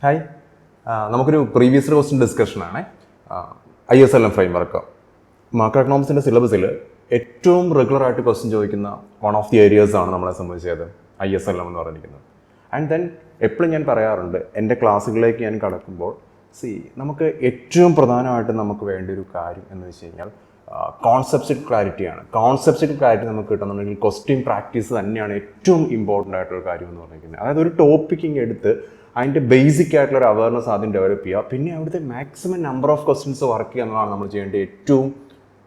Hi, നമുക്കൊരു previous question ഡിസ്കഷനാണ്. ISLM framework macro എക്കണോമിക്സിൻ്റെ സിലബസിൽ ഏറ്റവും റെഗുലറായിട്ട് ക്വസ്റ്റ്യൻ ചോദിക്കുന്ന വൺ ഓഫ് ദി ഏരിയാസ് ആണ് നമ്മളെ സംബന്ധിച്ചത് ISLM എന്ന് പറഞ്ഞിരിക്കുന്നത്. ആൻഡ് ദെൻ എപ്പോഴും ഞാൻ പറയാറുണ്ട്, എൻ്റെ ക്ലാസ്സുകളിലേക്ക് ഞാൻ കടക്കുമ്പോൾ നമുക്ക് ഏറ്റവും പ്രധാനമായിട്ട് നമുക്ക് വേണ്ട ഒരു കാര്യം എന്ന് വെച്ച് കഴിഞ്ഞാൽ കോൺസെപ്ച്വൽ ക്ലാരിറ്റിയാണ്. കോൺസെപ്ച്വൽ ക്ലാരിറ്റി നമുക്ക് കിട്ടുന്നുണ്ടെങ്കിൽ ക്വസ്റ്റ്യൻ പ്രാക്ടീസ് തന്നെയാണ് ഏറ്റവും ഇമ്പോർട്ടൻ്റ് ആയിട്ടുള്ള കാര്യം എന്ന് പറഞ്ഞിരിക്കുന്നത്. അതായത് ഒരു ടോപ്പിക്കിങ് എടുത്ത് അതിൻ്റെ ബേസിക് ആയിട്ടുള്ള ഒരു അവയർനെസ് ആദ്യം ഡെവലപ്പ് ചെയ്യുക, പിന്നെ അവിടുത്തെ maximum number of questions work ചെയ്യുക എന്നതാണ് നമ്മൾ ചെയ്യേണ്ട ഏറ്റവും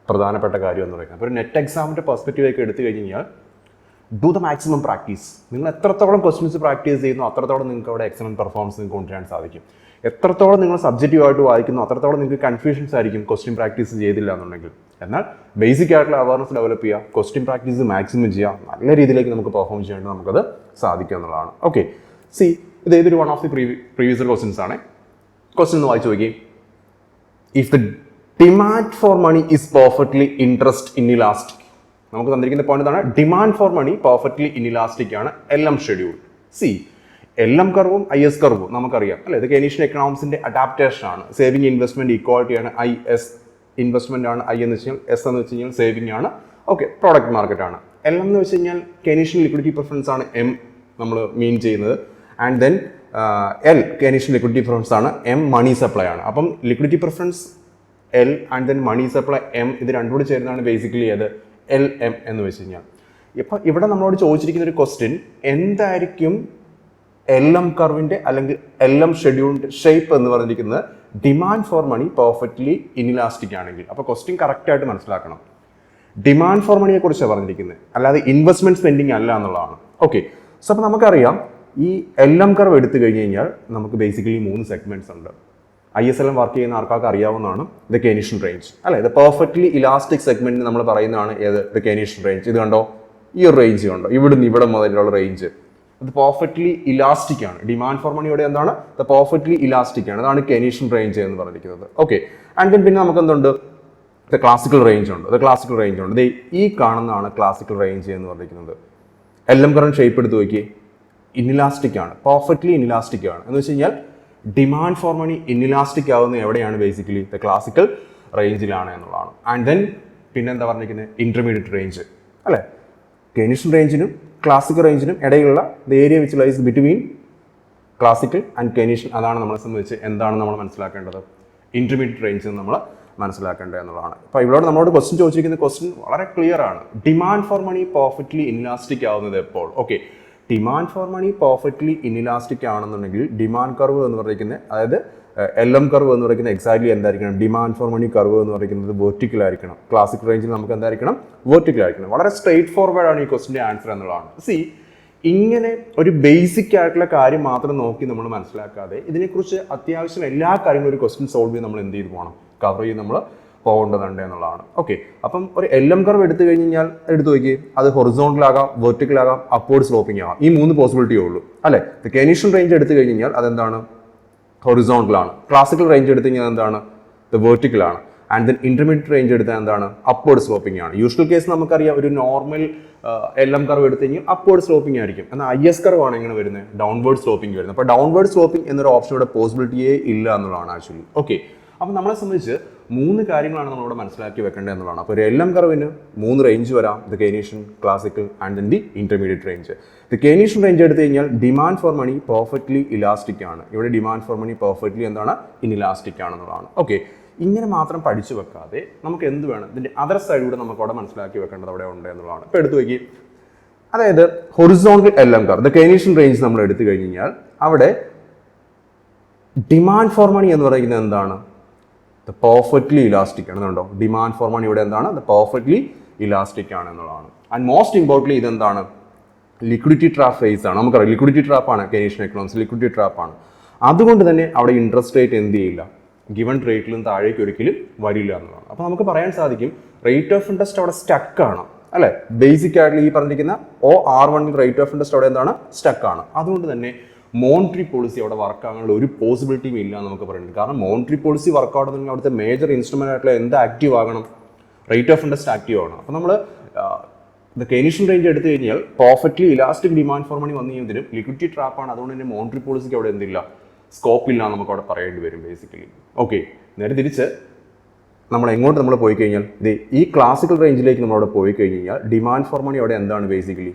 പ്രധാനപ്പെട്ട കാര്യം എന്ന് പറയുന്നത്. അപ്പോൾ ഒരു നെറ്റ് എക്സാമിൻ്റെ പെർസ്പെക്റ്റീവൊക്കെ എടുത്തു കഴിഞ്ഞാൽ ഡു ദ മാക്സിമം പ്രാക്ടീസ്. നിങ്ങൾ എത്രത്തോളം ക്വസ്റ്റ്യൻസ് പ്രാക്ടീസ് ചെയ്യുന്നു അത്രത്തോളം നിങ്ങൾക്ക് അവിടെ എക്സലൻറ്റ് പെർഫോമൻസ് നിങ്ങൾക്ക് കൊണ്ടുവരാൻ സാധിക്കും. എത്രത്തോളം നിങ്ങൾ സബ്ജക്റ്റീവായിട്ട് വായിക്കുന്നു അത്രത്തോളം നിങ്ങൾക്ക് കൺഫ്യൂഷൻസ് ആയിരിക്കും ക്വസ്റ്റ്യൻ പ്രാക്ടീസ് ചെയ്തില്ല എന്നുണ്ടെങ്കിൽ. എന്നാൽ ബേസിക് ആയിട്ടുള്ള അവയർനെസ് ഡെവലപ്പ് ചെയ്യുക, ക്വസ്റ്റ്യൻ പ്രാക്ടീസ് മാക്സിമം ചെയ്യുക, നല്ല രീതിയിലേക്ക് നമുക്ക് പെർഫോം ചെയ്യേണ്ടത് നമുക്കത് സാധിക്കുക എന്നുള്ളതാണ്. ഓക്കെ, ഇത് ഏതൊരു one of the previous questions ആണ്. ക്വസ്റ്റ്യൻ ഒന്ന് വായിച്ചു നോക്കി. If the demand for money is perfectly interest inelastic. നമുക്ക് തന്നിരിക്കുന്ന പോയിന്റ് എന്താണ്? Demand for money perfectly inelastic ആണ്. LM schedule. LM കർവും IS കർവും നമുക്കറിയാം അല്ലേ? ഇത് കെയ്നീഷ്യൻ എക്കണോമിക്സിന്റെ അഡാപ്റ്റേഷൻ ആണ്. സേവിങ് ഇൻവെസ്റ്റ്മെന്റ് ഈക്വാലിറ്റി ആണ്. IS ഇൻവെസ്റ്റ്മെന്റ് ആണ്. I എന്ന് വെച്ച് കഴിഞ്ഞാൽ, S എന്ന് വെച്ച് കഴിഞ്ഞാൽ സേവിങ് ആണ്. ഓക്കെ, പ്രോഡക്റ്റ് മാർക്കറ്റ് ആണ്. LM എന്ന് വെച്ച് കഴിഞ്ഞാൽ കെയ്നീഷ്യൻ ലിക്വിഡിറ്റി പ്രിഫറൻസ് ആണ്. M നമ്മൾ മീൻ ചെയ്യുന്നത്. And then L Keynesian liquidity preference ആണ്. M മണി സപ്ലൈ ആണ്. അപ്പം liquidity preference L and then money supply M, ഇത് രണ്ടും കൂടി ചേരുന്നതാണ് ബേസിക്കലി അത് LM എന്ന് വെച്ച് കഴിഞ്ഞാൽ. ഇപ്പം ഇവിടെ നമ്മളോട് ചോദിച്ചിരിക്കുന്ന ഒരു ക്വസ്റ്റ്യൻ എന്തായിരിക്കും LM കർവിൻ്റെ അല്ലെങ്കിൽ LM ഷെഡ്യൂളിൻ്റെ ഷേപ്പ് എന്ന് പറഞ്ഞിരിക്കുന്നത് demand for money perfectly inelastic ആണെങ്കിൽ. അപ്പോൾ ക്വസ്റ്റ്യൻ കറക്റ്റായിട്ട് മനസ്സിലാക്കണം. ഡിമാൻഡ് ഫോർ മണിയെ കുറിച്ചാണ് പറഞ്ഞിരിക്കുന്നത്, അല്ലാതെ ഇൻവെസ്റ്റ്മെന്റ് സ്പെൻഡിങ് അല്ല എന്നുള്ളതാണ്. ഓക്കെ, സോ അപ്പോൾ നമുക്കറിയാം ഈ LM കർവ് എടുത്തു കഴിഞ്ഞ് കഴിഞ്ഞാൽ നമുക്ക് ബേസിക്കലി 3 സെഗ്മെന്റ്സ് ഉണ്ട്. ISLM വർക്ക് ചെയ്യുന്ന ആൾക്കാർക്ക് അറിയാവുന്നതാണ് ദ കെയ്നീഷ്യൻ റേഞ്ച് അല്ലെ? ഇത് പെർഫെക്റ്റ്ലി ഇലാസ്റ്റിക് സെഗ്മെന്റ് നമ്മൾ പറയുന്നതാണ് ഏത്? The Keynesian range. ഇത് കണ്ടോ, ഈ ഒരു റേഞ്ച് കണ്ടോ, ഇവിടുന്ന് ഇവിടെ മുതലുള്ള റേഞ്ച് ഇത് പെർഫെക്റ്റ്ലി ഇലാസ്റ്റിക് ആണ്. ഡിമാൻഡ് ഫോർ മണിയുടെ എന്താണ്? ദ പെർഫെക്റ്റ്ലി ഇലാസ്റ്റിക് ആണ്. അതാണ് കെയ്നീഷ്യൻ റേഞ്ച് എന്ന് പറഞ്ഞിരിക്കുന്നത്. ഓക്കെ, ആൻഡ് ദെൻ പിന്നെ നമുക്ക് എന്തുണ്ട്? ദ ക്ലാസിക്കൽ റേഞ്ച് ഉണ്ട്. ദ ക്ലാസിക്കൽ റേഞ്ച് ഉണ്ട്. ഈ കാണുന്നതാണ് ക്ലാസിക്കൽ റേഞ്ച് എന്ന് പറഞ്ഞിരിക്കുന്നത്. LM കറന്റ് ഷേപ്പ് എടുത്ത് നോക്കിയേ, ഇൻഇലാസ്റ്റിക് ആണ്, പെർഫെക്റ്റ്ലി ഇൻഇലാസ്റ്റിക് ആണ്. എന്ന് വെച്ച് കഴിഞ്ഞാൽ ഡിമാൻഡ് ഫോർ മണി ഇൻഇലാസ്റ്റിക് ആവുന്നത് എവിടെയാണ്? ബേസിക്കലി ദ ക്ലാസിക്കൽ റേഞ്ചിലാണ് എന്നുള്ളതാണ്. ആൻഡ് ദെൻ പിന്നെ എന്താ പറഞ്ഞിരിക്കുന്നത്? ഇന്റർമീഡിയറ്റ് റേഞ്ച് അല്ലേ? കെയ്നീഷ്യൻ റേഞ്ചിനും ക്ലാസിക്കൽ റേഞ്ചിനും ഇടയിലുള്ള the area which lies between classical and Keynesian. അതാണ് നമ്മളെ സംബന്ധിച്ച് എന്താണ് നമ്മൾ മനസ്സിലാക്കേണ്ടത്? ഇന്റർമീഡിയറ്റ് റേഞ്ച് നമ്മൾ മനസ്സിലാക്കേണ്ടത് എന്നുള്ളതാണ്. അപ്പോൾ ഇവിടെ നമ്മളോട് ക്വസ്റ്റ്യൻ ചോദിച്ചിരിക്കുന്ന ക്വസ്റ്റ്യൻ വളരെ ക്ലിയർ ആണ്. Demand for money perfectly inelastic ആവുന്നത് എപ്പോൾ? Okay, demand for money perfectly inelastic ആണെന്നുണ്ടെങ്കിൽ ഡിമാൻഡ് കർവ് എന്ന് പറയുന്നത്, അതായത് LM കർവ് എന്ന് പറയുന്നത് എക്സാക്ട്ലി എന്തായിരിക്കണം? ഡിമാൻഡ് ഫോർ മണി കർവ് എന്ന് പറയുന്നത് വെർട്ടിക്കൽ ആയിരിക്കണം. ക്ലാസിക് റേഞ്ചിൽ നമുക്ക് എന്തായിരിക്കണം? വെർട്ടിക്കൽ ആയിരിക്കണം. വളരെ സ്ട്രെയിറ്റ് ഫോർവേഡ് ആണ് ഈ ക്വസ്റ്റിന്റെ ആൻസർ എന്നുള്ളതാണ്. ഇങ്ങനെ ഒരു ബേസിക് ആയിട്ടുള്ള കാര്യം മാത്രം നോക്കി നമ്മൾ മനസ്സിലാക്കാതെ ഇതിനെക്കുറിച്ച് അത്യാവശ്യം എല്ലാ കാര്യങ്ങളും ഒരു ക്വസ്റ്റ്യൻ സോൾവ് ചെയ്ത് നമ്മൾ എന്ത് ചെയ്ത് പോകണം? കവർ ചെയ്ത് നമ്മൾ പോകേണ്ടതുണ്ട് എന്നുള്ളതാണ്. ഓക്കെ, അപ്പം ഒരു LM കർവ് എടുത്തു കഴിഞ്ഞാൽ എടുത്തു നോക്കി, അത് ഹൊറിസോണ്ടലാകാം, വെർട്ടിക്കലാകാം, അപ്വേർഡ് സ്ലോപ്പിംഗ് ആകാം. ഈ 3 പോസിബിലിറ്റിയേ ഉള്ളൂ അല്ലേ? കെയ്നീഷ്യൻ റേഞ്ച് എടുത്തു കഴിഞ്ഞാൽ അതെന്താണ്? ഹൊറിസോണ്ടലാണ്. ക്ലാസിക്കൽ റേഞ്ച് എടുത്തു കഴിഞ്ഞാൽ എന്താണ്? വെർട്ടിക്കൽ ആണ്. ആൻഡ് ദെൻ ഇന്റർമീഡിയറ്റ് റേഞ്ച് എടുത്താൽ എന്താണ്? അപ്വേർഡ് സ്ലോപ്പിംഗ് ആണ്. യൂഷ്വൽ കേസ് നമുക്കറിയാം, ഒരു നോർമൽ LM കർവ് എടുത്തു കഴിഞ്ഞാൽ അപ്വേർഡ് സ്ലോപ്പിംഗ് ആയിരിക്കും. എന്നാൽ IS കർവ് ആണ് എങ്ങനെ വരുന്നത്? ഡൗൺവേർഡ് സ്ലോപ്പിംഗ് വരുന്നത്. അപ്പോൾ ഡൗൺവേർഡ് സ്ലോപ്പിംഗ് എന്നൊരു ഓപ്ഷൻ ഇവിടെ പോസിബിലിറ്റിയേ ഇല്ല എന്നുള്ളതാണ് ആക്ച്വലി. ഓക്കെ, അപ്പം നമ്മളെ സംബന്ധിച്ച് 3 കാര്യങ്ങളാണ് നമ്മളിവിടെ മനസ്സിലാക്കി വെക്കേണ്ടത് എന്നുള്ളതാണ്. അപ്പോൾ ഒരു LM കർവിന് 3 റേഞ്ച് വരാം. The Keynesian, classical and then the intermediate range. The Keynesian range എടുത്തു കഴിഞ്ഞാൽ demand for money perfectly elastic ആണ്. ഇവിടെ ഡിമാൻഡ് ഫോർ മണി പെർഫെക്റ്റ്ലി എന്താണ്? ഇൻഇലാസ്റ്റിക് ആണെന്നുള്ളതാണ്. ഓക്കെ, ഇങ്ങനെ മാത്രം പഠിച്ചു വെക്കാതെ നമുക്ക് എന്ത് വേണം? ഇതിൻ്റെ അതർ സൈഡിലൂടെ നമുക്ക് അവിടെ മനസ്സിലാക്കി വെക്കേണ്ടത് അവിടെ ഉണ്ട് എന്നുള്ളതാണ്. ഇപ്പോൾ എടുത്തു വയ്ക്കി, അതായത് horizontal LM curve, the Keynesian range നമ്മൾ എടുത്തു കഴിഞ്ഞാൽ അവിടെ ഡിമാൻഡ് ഫോർ മണി എന്ന് പറയുന്നത് എന്താണ്? ദ പെർഫെക്റ്റ്ലി ഇലാസ്റ്റിക് ആണ്. കണ്ടോ, ഡിമാൻഡ് ഫോർ മണി ഇവിടെ എന്താണ്? ദ പെർഫെക്റ്റ്ലി ഇലാസ്റ്റിക് ആണ് എന്നുള്ളതാണ്. ആൻഡ് മോസ്റ്റ് ഇമ്പോർട്ടൻ്റ്ലി ഇതെന്താണ്? ലിക്വിഡിറ്റി ട്രാപ്പ് ഫേസ് ആണ്. നമുക്കറിയാം ലിക്വിഡിറ്റി ട്രാപ്പ് ആണ് കെയ്നീഷ്യൻ എക്കണോമിക്സ്, ലിക്വിഡിറ്റി ട്രാപ്പ് ആണ്. അതുകൊണ്ട് തന്നെ അവിടെ ഇൻട്രസ്റ്റ് റേറ്റ് എന്ത് ചെയ്യില്ല? ഗിവൺ റേറ്റിലും താഴേക്ക് ഒരിക്കലും വരില്ല എന്നുള്ളതാണ്. അപ്പോൾ നമുക്ക് പറയാൻ സാധിക്കും റേറ്റ് ഓഫ് ഇൻട്രസ്റ്റ് അവിടെ സ്റ്റക്ക് ആണ് അല്ലേ? ബേസിക് ആയിട്ടുള്ള ഈ പറഞ്ഞിരിക്കുന്ന OR1 റേറ്റ് ഓഫ് ഇൻട്രസ്റ്റ് അവിടെ എന്താണ്? സ്റ്റക്ക് ആണ്. അതുകൊണ്ട് തന്നെ മോണിറ്ററി പോളിസി അവിടെ വർക്ക് ആകാനുള്ള ഒരു പോസിബിലിറ്റിയും ഇല്ല എന്ന് നമുക്ക് പറയുന്നത്. കാരണം മോണിറ്ററി പോളിസി വർക്ക് ആവണമെങ്കിൽ അവിടുത്തെ മേജർ ഇൻസ്ട്രുമെന്റ് ആയിട്ടുള്ള എന്ത് ആക്റ്റീവ് ആകണം? റേറ്റ് ഓഫ് ഇൻട്രസ്റ്റ് ആക്റ്റീവ് ആകണം. അപ്പോൾ നമ്മൾ ദ കെയ്നീഷ്യൻ റേഞ്ച് എടുത്തു കഴിഞ്ഞാൽ perfectly elastic demand for money വന്നു കഴിഞ്ഞാൽ ലിക്വിഡിറ്റി ട്രാപ്പാണ്. അതുകൊണ്ട് തന്നെ മോണിറ്ററി പോളിസിക്ക് അവിടെ എന്തില്ല? സ്കോപ്പില്ല നമുക്ക് അവിടെ പറയേണ്ടി വരും ബേസിക്കലി. ഓക്കെ, നേരെ തിരിച്ച് നമ്മൾ എങ്ങോട്ട് നമ്മൾ പോയി കഴിഞ്ഞാൽ ഈ ക്ലാസിക്കൽ റേഞ്ചിലേക്ക് നമ്മളവിടെ പോയി കഴിഞ്ഞാൽ ഡിമാൻഡ് ഫോർ മണി അവിടെ എന്താണ് ബേസിക്കലി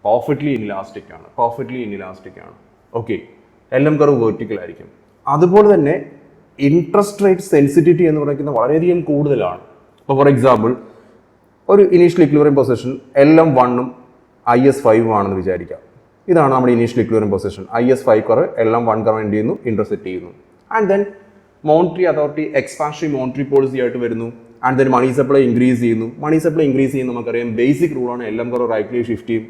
പെർഫെക്റ്റ്ലി ഇൻഇലാസ്റ്റിക് ആണ്. ഓക്കെ, LM കർവ് വെർട്ടിക്കൽ ആയിരിക്കും. അതുപോലെ തന്നെ ഇൻട്രസ്റ്റ് റേറ്റ് സെൻസിറ്റിവിറ്റി എന്ന് പറയുന്നത് വളരെയധികം കൂടുതലാണ്. ഇപ്പോൾ ഫോർ എക്സാമ്പിൾ ഒരു initial equilibrium position LM1 IS5 ആണെന്ന് വിചാരിക്കാം. ഇതാണ് നമ്മുടെ initial equilibrium position. IS5 curve LM1 curve എന്ത് ചെയ്യുന്നു, ഇന്റർസെക്ട് ചെയ്യുന്നു. And then monetary authority expansionary monetary policy ആയിട്ട് വരുന്നു. And then money supply increase ചെയ്യുന്നു. നമുക്കറിയാം ബേസിക് റൂളാണ് LM കർവ് റൈറ്റിലേക്ക് ഷിഫ്റ്റ് ചെയ്യും.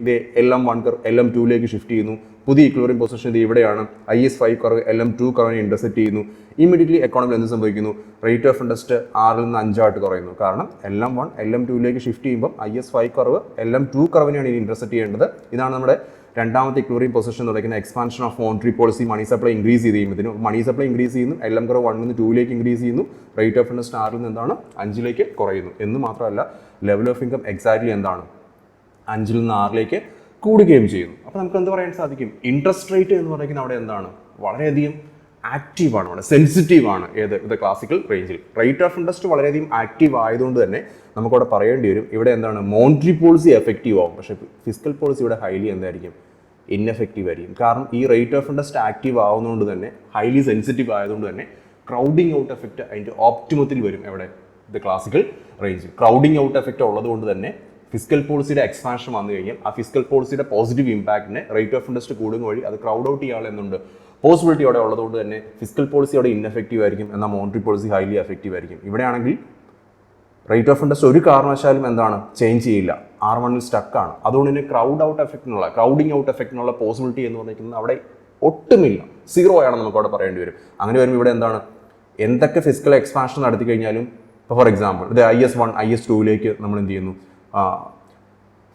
LM1 കർവ് LM2ലേക്ക് ഷിഫ്റ്റ് ചെയ്യുന്നു. പുതിയ ഇക്വിലിബ്രിയം പൊസിഷൻ ഇത് ഇവിടെയാണ്. IS5 കർവ് LM2 കർവിനെ ഇന്റർസെക്ട് ചെയ്യുന്നു. ഇമ്മീഡിയറ്റ്ലി എക്കോണമിയിൽ എന്ത് സംഭവിക്കുന്നു, റേറ്റ് ഓഫ് ഇൻട്രസ്റ്റ് 6 നിന്ന് 5 ആയിട്ട് കുറയുന്നു. കാരണം LM1 LM2ലേക്ക് ഷിഫ്റ്റ് ചെയ്യുമ്പോൾ IS5 കർവ് LM2 കർവിനെയാണ് ഇനി ഇന്റർസെക്ട് ചെയ്യേണ്ടത്. ഇതാണ് നമ്മുടെ രണ്ടാമത്തെ ഇക്വിലിബ്രിയം പൊസിഷൻ എന്ന് പറയുന്ന expansion of monetary policy. Money supply increase ചെയ്യുമ്പോൾ മണി സപ്ലൈ ഇൻക്രീസ് ചെയ്യുന്നു. LM കർവ് 1 നിന്ന് 2ലേക്ക് ഇൻക്രീസ് ചെയ്യുന്നു. റേറ്റ് ഓഫ് ഇൻട്രസ്റ്റ് 6 നിന്ന് എന്താണ് 5ലേക്ക് കുറയുന്നു. എന്ന് മാത്രമല്ല ലെവൽ ഓഫ് ഇൻകം എക്സാക്ട്ലി എന്താണ് 5 നിന്ന് 6ലേക്ക് കൂടുകയും ചെയ്യുന്നു. അപ്പോൾ നമുക്ക് എന്ത് പറയാൻ സാധിക്കും, ഇൻട്രസ്റ്റ് റേറ്റ് എന്ന് പറയുന്നത് അവിടെ എന്താണ് വളരെയധികം ആക്റ്റീവാണ്, അവിടെ സെൻസിറ്റീവാണ്. ഇത് ക്ലാസിക്കൽ റേഞ്ചിൽ റേറ്റ് ഓഫ് ഇൻട്രസ്റ്റ് വളരെയധികം ആക്റ്റീവ് ആയതുകൊണ്ട് തന്നെ നമുക്കവിടെ പറയേണ്ടി വരും ഇവിടെ എന്താണ് മോണിറ്ററി പോളിസി എഫക്റ്റീവ് ആവും. പക്ഷേ ഫിസ്ക്കൽ പോളിസി ഇവിടെ ഹൈലി എന്തായിരിക്കും, ഇൻഎഫക്റ്റീവ് ആയിരിക്കും. കാരണം ഈ റേറ്റ് ഓഫ് ഇൻട്രസ്റ്റ് ആക്റ്റീവ് ആവുന്നതുകൊണ്ട് തന്നെ ഹൈലി സെൻസിറ്റീവ് ആയതുകൊണ്ട് തന്നെ ക്രൗഡിങ് ഔട്ട് എഫക്റ്റ് അതിൻ്റെ ഓപ്റ്റിമത്തിൽ വരും. എവിടെ ഇത് ക്ലാസിക്കൽ റേഞ്ചിൽ ക്രൗഡിങ് ഔട്ട് എഫക്റ്റ് ഉള്ളതുകൊണ്ട് തന്നെ ഫിസ്ക്കൽ പോളിസിയുടെ എക്സ്പാൻഷൻ വന്നു കഴിഞ്ഞാൽ ആ ഫിസ്ക്കൽ പോളിസിയുടെ പോസിറ്റീവ് ഇമ്പാക്റ്റിനെ റേറ്റ് ഓഫ് ഇൻട്രസ്റ്റ് കൂടുന്ന വഴി അത് ക്രൗഡ് ഔട്ട് ചെയ്യാൻ എന്നുണ്ട് പോസിബിലിറ്റി അവിടെ ഉള്ളതുകൊണ്ട് തന്നെ ഫിസ്ക്കൽ പോളിസി അവിടെ ഇൻഎഫക്റ്റീവ് ആയിരിക്കും. എന്നാൽ മോണിറ്ററി പോളിസി ഹൈലി എഫക്റ്റീവ് ആയിരിക്കും. ഇവിടെയാണെങ്കിൽ റേറ്റ് ഓഫ് ഇൻട്രസ്റ്റ് ഒരു കാരണവശാലും എന്താണ് ചേഞ്ച് ചെയ്യില്ല, R1 സ്റ്റക്കാണ്. അതുകൊണ്ട് തന്നെ ക്രൗഡിങ് ഔട്ട് എഫക്റ്റിനുള്ള പോസിബിലിറ്റി എന്ന് പറഞ്ഞിരിക്കുന്നത് അവിടെ ഒട്ടുമില്ല, 0 ആണ് നമുക്ക് അവിടെ പറയേണ്ടി വരും. അങ്ങനെ വരുമ്പോൾ ഇവിടെ എന്താണ് എന്തൊക്കെ ഫിസ്ക്കൽ എക്സ്പാൻഷൻ നടത്തി കഴിഞ്ഞാലും ഇപ്പോൾ ഫോർ എക്സാമ്പിൾ ഇത് IS1 IS2ലേക്ക് നമ്മൾ എന്ത് ചെയ്യുന്നു,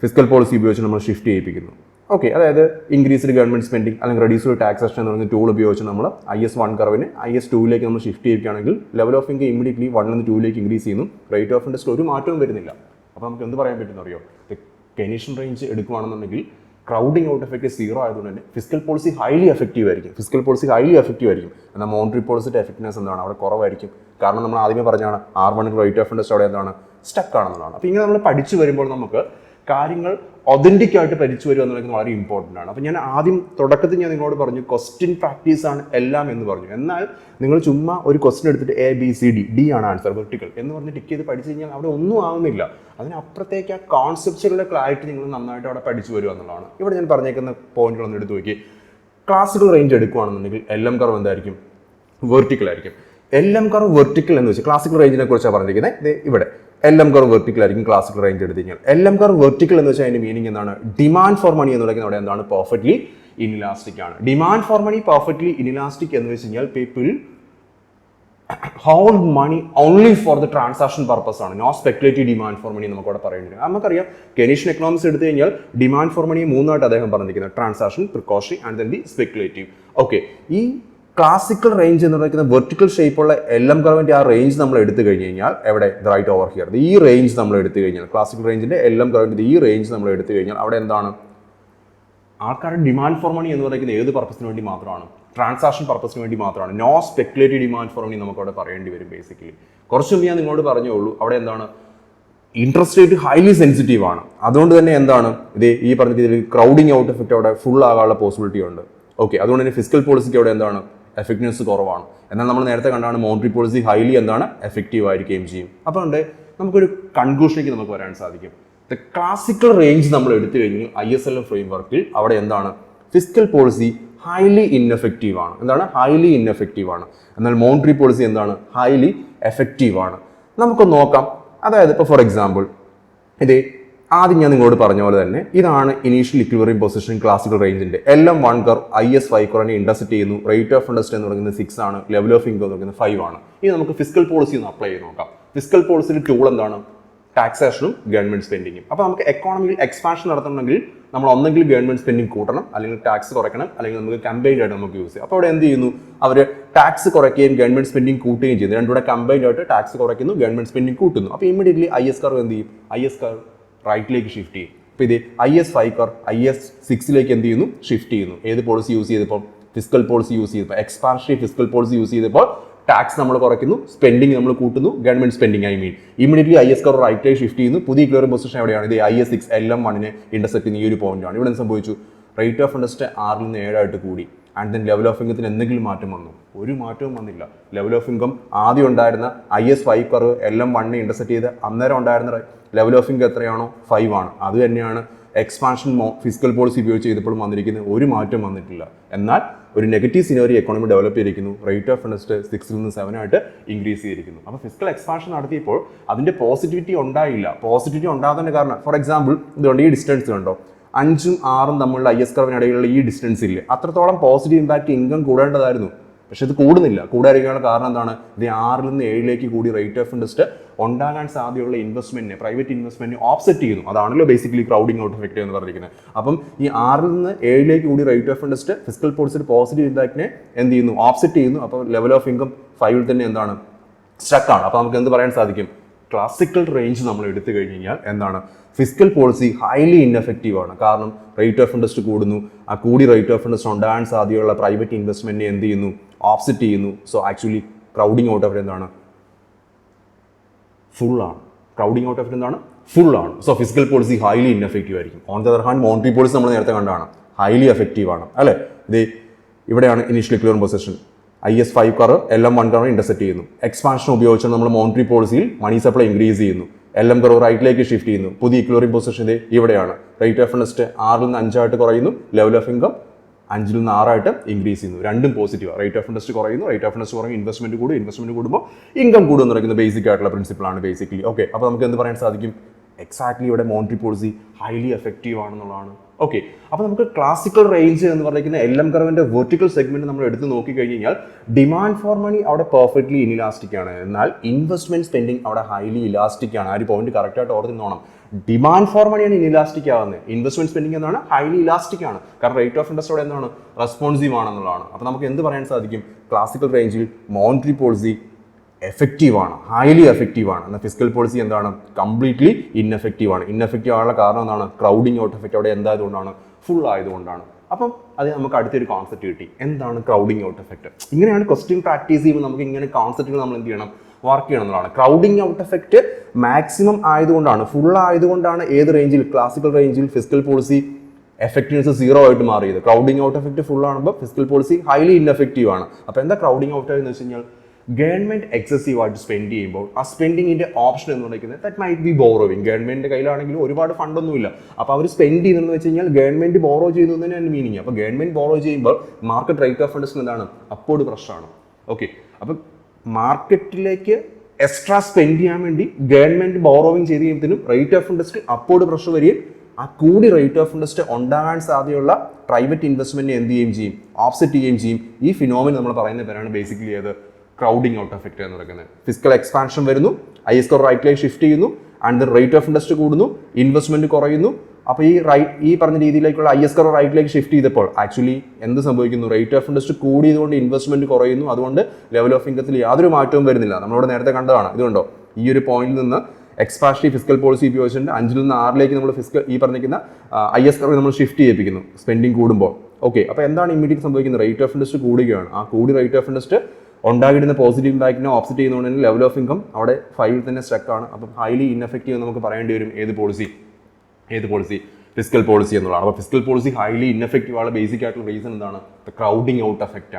ഫിസ്ക്കൽ പോളിസി ഉപയോഗിച്ച് നമ്മൾ ഷിഫ്റ്റ് ചെയ്യിപ്പിക്കുന്നു. ഓക്കെ, അതായത് ഇൻക്രീസ്ഡ് ഗവൺമെന്റ് സ്പെൻഡിങ് അല്ലെങ്കിൽ റെഡ്യൂസ്ഡ് ടാക്സേഷൻ എന്ന് പറയുന്ന ടൂൾ ഉപയോഗിച്ച് നമ്മൾ IS1 കർവിനെ IS2ലേക്ക് നമ്മൾ ഷിഫ്റ്റ് ചെയ്യിക്കുകയാണെങ്കിൽ ലെവൽ ഓഫ് ഇൻകം ഇമ്മീഡിയറ്റ്ലി 1 നിന്ന് 2ലേക്ക് ഇൻക്രീസ് ചെയ്യുന്നു. റേറ്റ് ഓഫ് ഇൻട്രസ്റ്റ് ഒരു മാറ്റവും വരുന്നില്ല. അപ്പോൾ നമുക്ക് എന്ത് പറയാൻ പറ്റുമെന്ന് അറിയോ, കെനീഷ്യൻ റേഞ്ച് എടുക്കുകയാണെന്നുണ്ടെങ്കിൽ ക്രൗഡിങ് ഔട്ട് എഫക്റ്റ് 0 ആയതുകൊണ്ട് തന്നെ ഫിസ്ക്കൽ പോളിസി ഹൈലി എഫക്റ്റീവ് ആയിരിക്കും. എന്നാൽ മോണിറ്ററി പോളിസിയുടെ എഫക്റ്റീവ്നെസ് എന്താണ് അവിടെ കുറവായിരിക്കും. കാരണം നമ്മൾ ആദ്യമേ പറഞ്ഞാണ് R1 റേറ്റ് ഓഫ് ഇൻട്രസ്റ്റ് അവിടെ എന്താണ് സ്റ്റക്ക് ആണെന്നുള്ളതാണ്. അപ്പോൾ ഇങ്ങനെ നമ്മൾ പഠിച്ചു വരുമ്പോൾ നമുക്ക് കാര്യങ്ങൾ ഒതന്റിക് ആയിട്ട് പഠിച്ചു വരിക എന്നുള്ളത് വളരെ ഇമ്പോർട്ടൻ്റ് ആണ്. അപ്പോൾ ഞാൻ തുടക്കത്തിൽ ഞാൻ നിങ്ങളോട് പറഞ്ഞു ക്വസ്റ്റ്യൻ പ്രാക്ടീസ് ആണ് എല്ലാം എന്ന് പറഞ്ഞു. എന്നാൽ നിങ്ങൾ ചുമ്മാ ഒരു ക്വസ്റ്റ്യൻ എടുത്തിട്ട് ABCD ആണ് ആൻസർ വെർട്ടിക്കൽ എന്ന് പറഞ്ഞ് ടിക്ക് ചെയ്ത് പഠിച്ചു കഴിഞ്ഞാൽ അവിടെ ഒന്നും ആവുന്നില്ല. അതിനപ്പുറത്തേക്ക് ആ കോൺസെപ്റ്റുകളുടെ ക്ലാരിറ്റി നിങ്ങൾ നന്നായിട്ട് അവിടെ പഠിച്ചു വരിക എന്നുള്ളതാണ്. ഇവിടെ ഞാൻ പറഞ്ഞേക്കുന്ന പോയിന്റുകളൊന്നും എടുത്ത് നോക്കി. ക്ലാസിക്കൽ റേഞ്ച് എടുക്കുകയാണെന്നുണ്ടെങ്കിൽ LM കർവ് എന്തായിരിക്കും, വെർട്ടിക്കൽ ആയിരിക്കും. LM കർവ് വെർട്ടിക്കൽ എന്ന് വെച്ചാൽ ക്ലാസിക്കൽ റേഞ്ചിനെ കുറിച്ചാണ് പറഞ്ഞിരിക്കുന്നത്. ഇവിടെ LM കർവ് വെർട്ടിക്കൽ ആയിരിക്കും ക്ലാസിക്കൽ റേഞ്ച് എടുത്തു കഴിഞ്ഞാൽ. LM കർവ് വെർട്ടിക്കൽ എന്ന് വെച്ചാൽ അതിന്റെ മീനിങ് എന്താണ്, ഡിമാൻഡ് ഫോർ മണി എന്ന് പറയുന്നത് അവിടെ എന്താണ് പെർഫെക്റ്റ്ലി ഇൻഇലാസ്റ്റിക് ആണ്. Demand for money perfectly inelastic എന്ന് വെച്ച് കഴിഞ്ഞാൽ people hold money only for the transaction purpose ആണ്, no speculative demand for money നമുക്ക് അവിടെ പറയേണ്ടത്. നമുക്കറിയാം കെനീഷ്യൻ എക്കണോമിക്സ് എടുത്തു കഴിഞ്ഞാൽ ഡിമാൻഡ് ഫോർ മണിയെ 3 ആയിട്ട് അദ്ദേഹം പറഞ്ഞിരിക്കുന്നത്, transaction, precautionary and then the speculative. Okay, ഈ ക്ലാസിക്കൽ റേഞ്ച് എന്ന് പറയുന്ന വെർട്ടിക്കൽ ഷേപ്പുള്ള LM കർവിന്റെ ആ റേഞ്ച് നമ്മൾ എടുത്തു കഴിഞ്ഞ് കഴിഞ്ഞാൽ എവിടെ റൈറ്റ് ഓവർ ഹിയർ ഈ റേഞ്ച് നമ്മൾ എടുത്തു കഴിഞ്ഞാൽ ക്ലാസിക്കൽ റേഞ്ചിന്റെ LM കർവിന്റെ ഈ റേഞ്ച് നമ്മൾ എടുത്തു കഴിഞ്ഞാൽ അവിടെ എന്താണ് ആൾക്കാരുടെ ഡിമാൻഡ് ഫോർ മണി എന്ന് പറയുന്നത് ഏത് പർപ്പസിന് വേണ്ടി മാത്രമാണ്, ട്രാൻസാക്ഷൻ പർപ്പസിന് വേണ്ടി മാത്രമാണ്. No speculative demand for money നമുക്ക് അവിടെ പറയേണ്ടി വരും. ബേസിക്കലി കുറച്ച് മുമ്പ് ഞാൻ നിങ്ങളോട് പറഞ്ഞോളൂ അവിടെ എന്താണ് ഇൻട്രസ്റ്റ് റേറ്റ് ഹൈലി സെൻസിറ്റീവ് ആണ്. അതുകൊണ്ട് തന്നെ എന്താണ് ഇത് ഈ പറഞ്ഞ രീതിയിൽ ക്രൗഡിങ് ഔട്ട് എഫക്റ്റ് അവിടെ ഫുൾ ആകാനുള്ള പോസിബിലിറ്റി ഉണ്ട്. ഓക്കെ, അതുകൊണ്ട് തന്നെ ഫിസ്ക്കൽ പോളിസിക്ക് അവിടെ എന്താണ് എഫക്റ്റീവ്നെസ് കുറവാണ്. എന്നാൽ നമ്മൾ നേരത്തെ കണ്ടാണ് മോണിറ്ററി പോളിസി ഹൈലി എന്താണ് എഫക്റ്റീവ് ആയിരിക്കുകയും ചെയ്യും. അപ്പോൾ നമുക്കൊരു കൺക്ലൂഷനിലേക്ക് നമുക്ക് വരാൻ സാധിക്കും. ദ ക്ലാസിക്കൽ റേഞ്ച് നമ്മൾ എടുത്തു കഴിഞ്ഞാൽ ISLM ഫ്രെയിംവർക്കിൽ അവിടെ എന്താണ് ഫിസ്ക്കൽ പോളിസി ഹൈലി ഇൻഎഫക്റ്റീവ് ആണ്. ഹൈലി ഇൻഎഫക്റ്റീവ് ആണ്. എന്നാൽ മോണിറ്ററി പോളിസി എന്താണ് ഹൈലി എഫക്റ്റീവ് ആണ്. നമുക്ക് നോക്കാം. അതായത് ഇപ്പോൾ ഫോർ എക്സാമ്പിൾ ആദ്യം ഞാൻ നിങ്ങളോട് പറഞ്ഞ പോലെ തന്നെ ഇതാണ് ഇനീഷ്യൽ ഇക്വിലിബ്രിയം പൊസിഷൻ ക്ലാസിക്കൽ റേഞ്ചിന്റെ LM1 കർവ് IS5 കർവിനെ ഇന്റർസെക്ട് ചെയ്യുന്നു. റേറ്റ് ഓഫ് ഇൻട്രസ്റ്റ് എന്ന് പറയുന്നത് 6 ആണ്. ലെവൽ ഓഫ് ഇൻകം എന്ന് പറയുന്നത് 5 ആണ്. ഇനി നമുക്ക് ഫിസ്ക്കൽ പോളിസി ഒന്ന് അപ്ലൈ ചെയ്ത് നോക്കാം. ഫിസ്ക്കൽ പോളിസിയുടെ ടൂൾ എന്താണ്, ടാക്സേഷനും ഗവൺമെന്റ് സ്പെൻഡിങ്ങും. അപ്പോൾ നമുക്ക് എക്കോണമിയിൽ എക്സ്പാൻഷൻ നടത്തണമെങ്കിൽ നമ്മൾ ഒന്നെങ്കിൽ ഗവൺമെന്റ് സ്പെൻഡിങ് കൂട്ടണം, അല്ലെങ്കിൽ ടാക്സ് കുറയ്ക്കണം, അല്ലെങ്കിൽ നമുക്ക് കമ്പൈൻഡ് ആയിട്ട് നമുക്ക് യൂസ് ചെയ്യാം. അപ്പോൾ അവിടെ എന്ത് ചെയ്യുന്നു, അവർ ടാക്സ് കുറയ്ക്കുകയും ഗവൺമെന്റ് സ്പെൻഡിങ് കൂട്ടുകയും ചെയ്യുന്നു. രണ്ടുകൂടെ കമ്പൈൻഡ് ആയിട്ട് ടാക്സ് കുറയ്ക്കുന്നു, ഗവൺമെന്റ് സ്പെൻഡിങ് കൂട്ടുന്നു. അപ്പോൾ ഇമ്മീഡിയറ്റ്ലി IS കർവ് എന്ത് ചെയ്യും, IS കർവ് റൈറ്റിലേക്ക് ഷിഫ്റ്റ് ചെയ്യും. അപ്പോൾ IS5 കർവ് IS6ലേക്ക് എന്ത് ചെയ്യുന്നു, ഷിഫ്റ്റ് ചെയ്യുന്നു. ഏത് പോളിസി യൂസ് ചെയ്തപ്പോൾ ഫിസ്ക്കൽ പോളിസി യൂസ് ചെയ്തപ്പോൾ, എക്സ്പാൻഷണറി ഫിസ്ക്കൽ പോളിസി യൂസ് ചെയ്തപ്പോൾ ടാക്സ് നമ്മൾ കുറയ്ക്കുന്നു, സ്പെൻഡിങ് നമ്മൾ കൂട്ടുന്നു, government spending immediately IS curve റൈറ്റിലേക്ക് ഷിഫ്റ്റ് ചെയ്യുന്നു. പുതിയ ഇക്വലിബ്രിയം പൊസിഷൻ എവിടെയാണ്? ഇത് IS6 LM1 ഇന്റർസെക്ട് ചെയ്യുന്ന ഈ ഒരു പോയിന്റാണ്. ഇവിടെ എന്ത് സംഭവിച്ചു? റേറ്റ് ഓഫ് ഇൻട്രസ്റ്റ് 6 നിന്ന് 7 ആയിട്ട് കൂടി. ആൻഡ് ദെൻ ലെവൽ ഓഫ് ഇൻകത്തിന് എന്തെങ്കിലും മാറ്റം വന്നു? ഒരു മാറ്റവും വന്നില്ല. ലെവൽ ഓഫ് ഇൻകം ആദ്യം ഉണ്ടായിരുന്ന IS5 കർവ് LM1 ഇന്റർസെക്ട് ചെയ്ത് അന്നേരം ഉണ്ടായിരുന്ന ലെവൽ ഓഫ് ഇൻകം എത്രയാണോ 5 ആണ്. അത് തന്നെയാണ് എക്സ്പാൻഷൻ ഫിസ്ക്കൽ പോളിസി ഉപയോഗിച്ച് ചെയ്തപ്പോഴും വന്നിരിക്കുന്നത്. ഒരു മാറ്റം വന്നിട്ടില്ല. എന്നാൽ ഒരു നെഗറ്റീവ് സിനറി എക്കോണമി ഡെവലപ്പ് ചെയ്തിരിക്കുന്നു. റേറ്റ് ഓഫ് ഇൻട്രസ്റ്റ് 6 നിന്ന് 7 ആയിട്ട് ഇൻക്രീസ് ചെയ്തിരിക്കുന്നു. അപ്പോൾ ഫിസ്ക്കൽ എക്സ്പാൻഷൻ നടത്തിയപ്പോൾ അതിന്റെ പോസിറ്റിവിറ്റി ഉണ്ടായില്ല. പോസിറ്റിവിറ്റി ഉണ്ടാകുന്നതിന്റെ കാരണം, ഫോർ എക്സാമ്പിൾ, ഇതുകൊണ്ട് ഈ ഡിസ്റ്റൻസ് കണ്ടോ, 5ഉം 6ഉം തമ്മിലുള്ള IS കർവിനിടയിലുള്ള ഈ ഡിസ്റ്റൻസ് ഇല്ല, അത്രത്തോളം പോസിറ്റീവ് ഇമ്പാക്ട് ഇൻകം കൂടേണ്ടതായിരുന്നു. പക്ഷെ ഇത് കൂടുന്നില്ല. കൂടാതിരിക്കാനുള്ള കാരണം എന്താണ്? ഇത് 6 നിന്ന് 7ലേക്ക് കൂടി റേറ്റ് ഓഫ് ഇൻട്രസ്റ്റ് ഉണ്ടാകാൻ സാധ്യതയുള്ള ഇൻവെസ്റ്റ്മെന്റിനെ, പ്രൈവറ്റ് ഇൻവെസ്റ്റ്മെന്റിനെ ഓഫ്സെറ്റ് ചെയ്യുന്നു. അതാണല്ലോ ബേസിക്കലി ക്രൗഡിംഗ് ഔട്ട് എഫക്റ്റ് എന്ന് പറഞ്ഞിരിക്കുന്നത്. അപ്പം ഈ 6 നിന്ന് 7ലേക്ക് കൂടി റേറ്റ് ഓഫ് ഇൻട്രസ്റ്റ് ഫിസ്ക്കൽ പോളിസിയുടെ പോസിറ്റീവ് ഇമ്പാക്റ്റിനെ എന്ത് ചെയ്യുന്നു? ഓഫ്സെറ്റ് ചെയ്യുന്നു. അപ്പോൾ ലെവൽ ഓഫ് ഇൻകം 5ൽ തന്നെ എന്താണ്? സ്റ്റക്കാണ്. അപ്പോൾ നമുക്ക് എന്ത് പറയാൻ സാധിക്കും? ക്ലാസിക്കൽ റേഞ്ച് നമ്മൾ എടുത്തു കഴിഞ്ഞ് കഴിഞ്ഞാൽ എന്താണ്? ഫിസ്ക്കൽ പോളിസി ഹൈലി ഇൻഎഫക്റ്റീവ് ആണ്. കാരണം റേറ്റ് ഓഫ് ഇൻട്രസ്റ്റ് കൂടുന്നു. ആ കൂടി റേറ്റ് ഓഫ് ഇൻട്രസ്റ്റ് ഉണ്ടാകാൻ സാധ്യതയുള്ള പ്രൈവറ്റ് ഇൻവെസ്റ്റ്മെന്റിനെ എന്ത് ചെയ്യുന്നു? ഓഫ്സെറ്റ് ചെയ്യുന്നു. So actually crowding out of എന്താണ്? ഫുൾ ആണ്. ക്രൗഡിംഗ് ഔട്ട് ഓഫ് എന്താണ്? ഫുൾ ആണ്. So fiscal policy highly ineffective ആയിരിക്കും. On the other hand monetary policy നമ്മൾ നേരത്തെ കണ്ടാണ്, ഹൈലി എഫക്റ്റീവ് ആണ് അല്ലേ? ഇത് ഇവിടെയാണ് initial equilibrium position. IS5 curve LM1 curve intersect ചെയ്യുന്നു. എക്സ്പാൻഷൻ ഉപയോഗിച്ച് നമ്മൾ മോണിറ്ററി പോളിസിയിൽ മണി സപ്ലൈ ഇൻക്രീസ് ചെയ്യുന്നു. LM കർവ് റൈറ്റിലേക്ക് ഷിഫ്റ്റ് ചെയ്യുന്നു. പുതിയ ഇക്വലിബ്രിയം പൊസിഷൻ ഇവിടെയാണ്. റേറ്റ് ഓഫ് ഇൻട്രസ്റ്റ് 6ൽ നിന്ന് 5 ആയിട്ട് കുറയുന്നു. ലെവൽ ഓഫ് ഇൻകം 5ൽ നിന്ന് 6 ആയിട്ട് ഇൻക്രീസ് ചെയ്യുന്നു. രണ്ടും പോസിറ്റീവ്. റേറ്റ് ഓഫ് ഇൻട്രസ്റ്റ് കുറയുന്നു, റേറ്റ് ഓഫ് ഇൻട്രസ്റ്റ് കുറയും, ഇൻവെസ്റ്റ്മെന്റ് കൂടും, ഇൻവെസ്റ്റ്മെന്റ് കൂടുമ്പോൾ ഇൻകം കൂടും എന്ന് പറയുന്നത് ബേസിക് ആയിട്ടുള്ള പ്രിൻസിപ്പിൾ ആണ് ബേസിക്കലി. ഓക്കെ, അപ്പോൾ നമുക്ക് എന്ത് പറയാൻ സാധിക്കും? എക്സാക്ട്ലി ഇവിടെ മോണിറ്ററി പോളിസി ഹൈലി എഫക്റ്റീവ് ആണെന്നുള്ളതാണ്. ഓക്കെ, അപ്പോൾ നമുക്ക് ക്ലാസിക്കൽ റേഞ്ച് എന്ന് പറയുന്ന LM കർവിന്റെ വെർട്ടിക്കൽ സെഗ്മെന്റ് നമ്മൾ എടുത്ത് നോക്കി കഴിഞ്ഞ് കഴിഞ്ഞാൽ ഡിമാൻഡ് ഫോർ മണി അവിടെ പെർഫെക്റ്റ്ലി ഇൻഇലാസ്റ്റിക് ആണ്. എന്നാൽ ഇൻവെസ്റ്റ്മെന്റ് സ്പെൻഡിങ് അവിടെ ഹൈലി ഇലാസ്റ്റിക് ആണ്. ആ ഒരു പോയിന്റ് കറക്റ്റ് ആയിട്ട് ഓർത്തിരുന്നോണം. ഡിമാൻഡ് ഫോർ മണിയാണ് ഇൻഇലാസ്റ്റിക് ആവുന്നത്. ഇൻവെസ്റ്റ്മെന്റ് സ്പെൻഡിങ് എന്താണ്? ഹൈലി ഇലാസ്റ്റിക് ആണ്. കാരണം റേറ്റ് ഓഫ് ഇൻട്രസ്റ്റ് അവിടെ എന്താണ്? റെസ്പോൺസീവ് ആണെന്നുള്ളതാണ്. അപ്പോൾ നമുക്ക് എന്ത് പറയാൻ സാധിക്കും? ക്ലാസിക്കൽ റേഞ്ചിൽ മോണിറ്ററി പോളിസി എഫക്റ്റീവ് ആണ്, ഹൈലി എഫക്റ്റീവ് ആണ്. എന്നാൽ ഫിസ്ക്കൽ പോളിസി എന്താണ്? കംപ്ലീറ്റ്ലി ഇൻഎഫക്റ്റീവ് ആണ്. ഇൻഎഫക്റ്റീവ് ആകാനുള്ള കാരണം എന്താണ്? ക്രൗഡിംഗ് ഔട്ട് എഫക്റ്റ് അവിടെ എന്തായതുകൊണ്ടാണ്? ഫുൾ ആയതുകൊണ്ടാണ്. അപ്പം അത് നമുക്ക് അടുത്തൊരു കോൺസെപ്റ്റ് കിട്ടി. എന്താണ് ക്രൗഡിംഗ് ഔട്ട് എഫക്റ്റ്? ഇങ്ങനെയാണ് ക്വസ്റ്റ്യൻ പ്രാക്ടീസ് ചെയ്യുമ്പോൾ നമുക്ക് ഇങ്ങനെ കോൺസെപ്റ്റുകൾ നമ്മൾ എന്ത് ചെയ്യണം? വർക്ക് ചെയ്യണം എന്നുള്ളതാണ്. ക്രൗഡിംഗ് ഔട്ട് എഫക്റ്റ് മാക്സിമം ആയതുകൊണ്ടാണ്, ഫുൾ ആയതുകൊണ്ടാണ് ഏത് റേഞ്ചിൽ? ക്ലാസിക്കൽ റേഞ്ചിൽ ഫിസ്ക്കൽ പോളിസി എഫക്റ്റീവ്നെസ് 0 ആയിട്ട് മാറിയത്. ക്രൗഡിംഗ് ഔട്ട് എഫക്റ്റ് ഫുൾ ആകുമ്പോൾ ഫിസ്ക്കൽ പോളിസി ഹൈലി ഇൻഎഫക്റ്റീവ് ആണ്. അപ്പോൾ എന്താ ക്രൗഡിംഗ് ഔട്ട് എന്ന് വെച്ച് കഴിഞ്ഞാൽ ഗവൺമെന്റ് എക്സസീവ് ആയിട്ട് സ്പെൻഡ് ചെയ്യുമ്പോൾ ആ സ്പെൻഡിങ്ങിന്റെ ഓപ്ഷൻ എന്ന് പറയുന്നത് ദാറ്റ് മൈറ്റ് ബി ബോറോവിങ്. ഗവൺമെന്റിന്റെ കയ്യിലാണെങ്കിലും ഒരുപാട് ഫണ്ടൊന്നുമില്ല. അപ്പോൾ അവർ സ്പെൻഡ് ചെയ്യുന്നതെന്ന് വെച്ച് കഴിഞ്ഞാൽ ഗവൺമെന്റ് ബോറോ ചെയ്യുന്നു തന്നെയാണ് മീനിങ്. അപ്പോൾ ഗവൺമെന്റ് ബോറോ ചെയ്യുമ്പോൾ മാർക്കറ്റ് റേറ്റ് ഓഫ് ഇൻട്രസ്റ്റ് എന്താണ്? അപ്പോഴും പ്രശ്നമാണ്. ഓക്കെ, അപ്പം മാർക്കറ്റിലേക്ക് എക്സ്ട്രാ സ്പെൻഡ് ചെയ്യാൻ വേണ്ടി ഗവൺമെന്റ് ബോറോവിങ് ചെയ്ത് കഴിയുമ്പോഴത്തേനും റേറ്റ് ഓഫ് ഇൻട്രസ്റ്റ് അപ്പോഴും പ്രഷർ വരികയും ആ കൂടി റേറ്റ് ഓഫ് ഇൻട്രസ്റ്റ് ഉണ്ടാകാൻ സാധ്യതയുള്ള പ്രൈവറ്റ് ഇൻവെസ്റ്റ്മെന്റിനെ എന്ത് ചെയ്യുകയും ചെയ്യും? ഓഫ്സെറ്റ് ചെയ്യുകയും ചെയ്യും. ഈ ഫിനോമിന നമ്മൾ പറയുന്ന പേരാണ് ബേസിക്കലി ഏത്? ക്രൗഡിംഗ് ഔട്ട് എഫക്റ്റ് എന്ന് പറയുന്നത്. ഫിസ്ക്കൽ എക്സ്പാൻഷൻ വരുന്നു, IS കർവ് റൈറ്റിലേക്ക് ഷിഫ്റ്റ് ചെയ്യുന്നു, and the rate of interest കൂടുന്നു, ഇൻവെസ്റ്റ്മെന്റ് കുറയുന്നു. അപ്പോൾ ഈ പറഞ്ഞ രീതിയിലേക്കുള്ള IS കർവ് റൈറ്റിലേക്ക് ഷിഫ്റ്റ് ചെയ്തപ്പോൾ ആക്ച്വലി എന്ത് സംഭവിക്കുന്നു? റേറ്റ് ഓഫ് ഇൻട്രസ്റ്റ് കൂടിയതുകൊണ്ട് ഇൻവെസ്റ്റ്മെന്റ് കുറയുന്നു. അതുകൊണ്ട് ലെവൽ ഓഫ് ഇൻകത്തിൽ യാതൊരു മാറ്റവും വരുന്നില്ല. നമ്മളിവിടെ നേരത്തെ കണ്ടതാണ്. ഇതുകൊണ്ടോ ഈ ഒരു പോയിന്റിൽ നിന്ന് എക്സ്പാൻഷണറി ഫിസ്ക്കൽ പോളിസി ഉപയോഗിച്ചിട്ടുണ്ട്. 5ൽ നിന്ന് 6ലേക്ക് നമ്മൾ ഈ പറഞ്ഞിരിക്കുന്ന IS കർവ് നമ്മൾ ഷിഫ്റ്റ് ചെയ്യിപ്പിക്കുന്നു സ്പെൻഡിങ് കൂടുമ്പോൾ. ഓക്കെ, അപ്പോൾ എന്താണ് ഇമ്മീഡിയറ്റ് സംഭവിക്കുന്നത്? റേറ്റ് ഓഫ് ഇൻട്രസ്റ്റ് കൂടുകയാണ്. ആ കൂടി റേറ്റ് ഓഫ് ഇൻട്രസ്റ്റ് ഉണ്ടാകിടുന്ന പോസിറ്റീവ് ഇമ്പാക്റ്റിനെ ഓഫ്സെറ്റ് ചെയ്യുന്നതുകൊണ്ട് ലെവൽ ഓഫ് ഇൻകം അവിടെ 5ൽ തന്നെ സ്റ്റക്കാണ്. അപ്പം ഹൈലി ഇൻഎഫക്റ്റീവ് നമുക്ക് പറയേണ്ടി വരും. ഏത് പോളിസി? ഫിസ്ക്കൽ പോളിസി എന്നുള്ളതാണ്. അപ്പോൾ ഫിസ്ക്കൽ പോളിസി ഹൈലി ഇൻഎഫക്റ്റീവ് ആണ്. ബേസിക് ആയിട്ടുള്ള റീസൺ എന്താണ്? ക്രൗഡിംഗ് ഔട്ട് എഫക്റ്റ്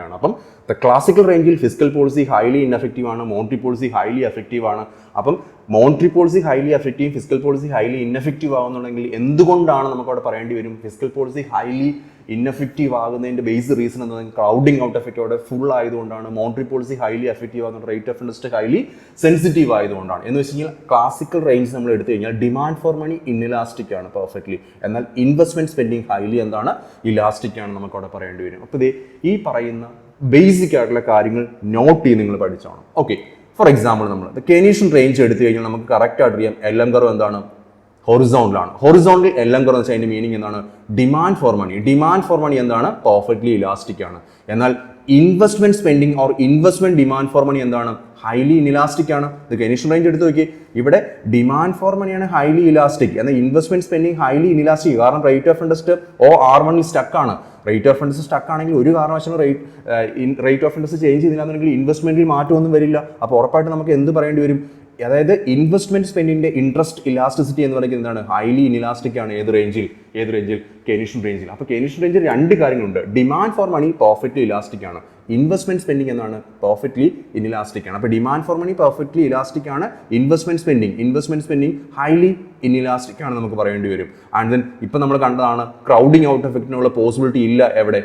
ആണ്. അപ്പം ദ ക്ലാസിക്കൽ റേഞ്ചിൽ ഫിസ്ക്കൽ പോളിസി ഹൈലി ഇൻഎഫക്റ്റീവ് ആണ്, മോണിറ്ററി പോളിസി ഹൈലി എഫക്റ്റീവ് ആണ്. അപ്പം monetary policy highly effective, fiscal policy highly ineffective ആവുന്നുണ്ടെങ്കിൽ എന്തുകൊണ്ടാണ് നമുക്ക് അവിടെ പറയേണ്ടി വരും? ഫിസ്ക്കൽ പോളിസി ഹൈലി ഇൻഎഫക്റ്റീവ് ആകുന്നതിന്റെ ബേസ് റീസൺ എന്ന് പറയുന്നത് ക്രൗഡിംഗ് ഔട്ട് എഫക്റ്റ് അവിടെ ഫുൾ ആയതുകൊണ്ടാണ്. മോണിറ്ററി പോളിസി ഹൈലി എഫക്റ്റീവ് ആകുന്ന rate of interest highly sensitive ആയതുകൊണ്ടാണ്. എന്ന് വെച്ച് കഴിഞ്ഞാൽ ക്ലാസിക്കൽ റേഞ്ച് നമ്മൾ എടുത്തു കഴിഞ്ഞാൽ ഡിമാൻഡ് ഫോർ മണി ഇൻഇലാസ്റ്റിക് ആണ് പെർഫെക്റ്റ്ലി. എന്നാൽ ഇൻവെസ്റ്റ്മെന്റ് സ്പെൻഡിങ് ഹൈലി എന്താണ്? ഇലാസ്റ്റിക് ആണ് നമുക്ക് അവിടെ പറയേണ്ടി വരും. അപ്പോൾ ഈ പറയുന്ന ബേസിക് ആയിട്ടുള്ള കാര്യങ്ങൾ നോട്ട് ചെയ്ത് നിങ്ങൾ പഠിച്ചോണം. ഓക്കെ, ഫോർ എക്സാമ്പിൾ നമ്മൾ കെനീഷ്യൻ റേഞ്ച് എടുത്തു കഴിഞ്ഞാൽ നമുക്ക് കറക്റ്റ് ആയിട്ട് അറിയാം LM കർവ് എന്താണ്? ഹൊറിസോണ്ടലാണ്. ഹൊറിസോണ്ടൽ LM കർവ് എന്ന് വെച്ചാൽ അതിന്റെ മീനിങ് എന്താണ്? ഡിമാൻഡ് ഫോർ മണി എന്താണ്? പെർഫെക്റ്റ്ലി ഇലാസ്റ്റിക് ആണ്. എന്നാൽ investment spending or investment demand for money എന്താണ്? ഹൈലി ഇലാസ്റ്റിക് ആണ്. ഇത് കെനീഷ്യൻ റേഞ്ച് എടുത്ത് നോക്കി, ഇവിടെ ഡിമാൻഡ് ഫോർ മണിയാണ് ഹൈലി ഇലാസ്റ്റിക്, എന്നാൽ ഇൻവെസ്റ്റ്മെന്റ് സ്പെൻഡിങ് ഹൈലി ഇലാസ്റ്റിക്. കാരണം rate of interest R1 stuck ആണ്. റേറ്റ് ഓഫ് ഇൻട്രസ്റ്റ് സ്റ്റക്ക് ആണെങ്കിൽ ഒരു കാരണവശാലും റേറ്റ് ഓഫ് ഇൻട്രസ്റ്റ് ചേഞ്ച് ചെയ്തില്ലാന്നുണ്ടെങ്കിൽ ഇൻവെസ്റ്റ്മെന്റിൽ മാറ്റമൊന്നും വരില്ല. അപ്പോൾ ഉറപ്പായിട്ട് നമുക്ക് എന്ത് പറയേണ്ടി വരും? അതായത് ഇൻവെസ്റ്റ്മെന്റ് സ്പെൻഡിന്റെ ഇൻട്രസ്റ്റ് ഇലാസ്റ്റിസിറ്റി എന്ന് പറയുന്നത് എന്താണ്? ഹൈലി ഇനിലാസ്റ്റിക് ആണ്. ഏത് റേഞ്ചിൽ? കെയ്നീഷ്യൻ റേഞ്ചിൽ. അപ്പോൾ കെയ്നീഷ്യൻ റേഞ്ചിൽ രണ്ട് കാര്യങ്ങളുണ്ട്. Demand for money perfectly elastic ആണ്. ഇൻവെസ്റ്റ്മെന്റ് സ്പെൻഡിങ് എന്നാണ്? പെർഫെക്റ്റ്ലി ഇനിലാസ്റ്റിക് ആണ്. അപ്പോൾ demand for money perfectly elastic ആണ്. ഇൻവെസ്റ്റ്മെന്റ് സ്പെൻഡിങ് ഹൈലി ഇനിലാസ്റ്റിക് ആണ് നമുക്ക് പറയേണ്ടി വരും. ആൻഡ് ദെൻ ഇപ്പം നമ്മൾ കണ്ടതാണ് ക്രൗഡിങ് ഔട്ട് എഫക്റ്റിനുള്ള പോസിബിലിറ്റി ഇല്ല. എവിടെ?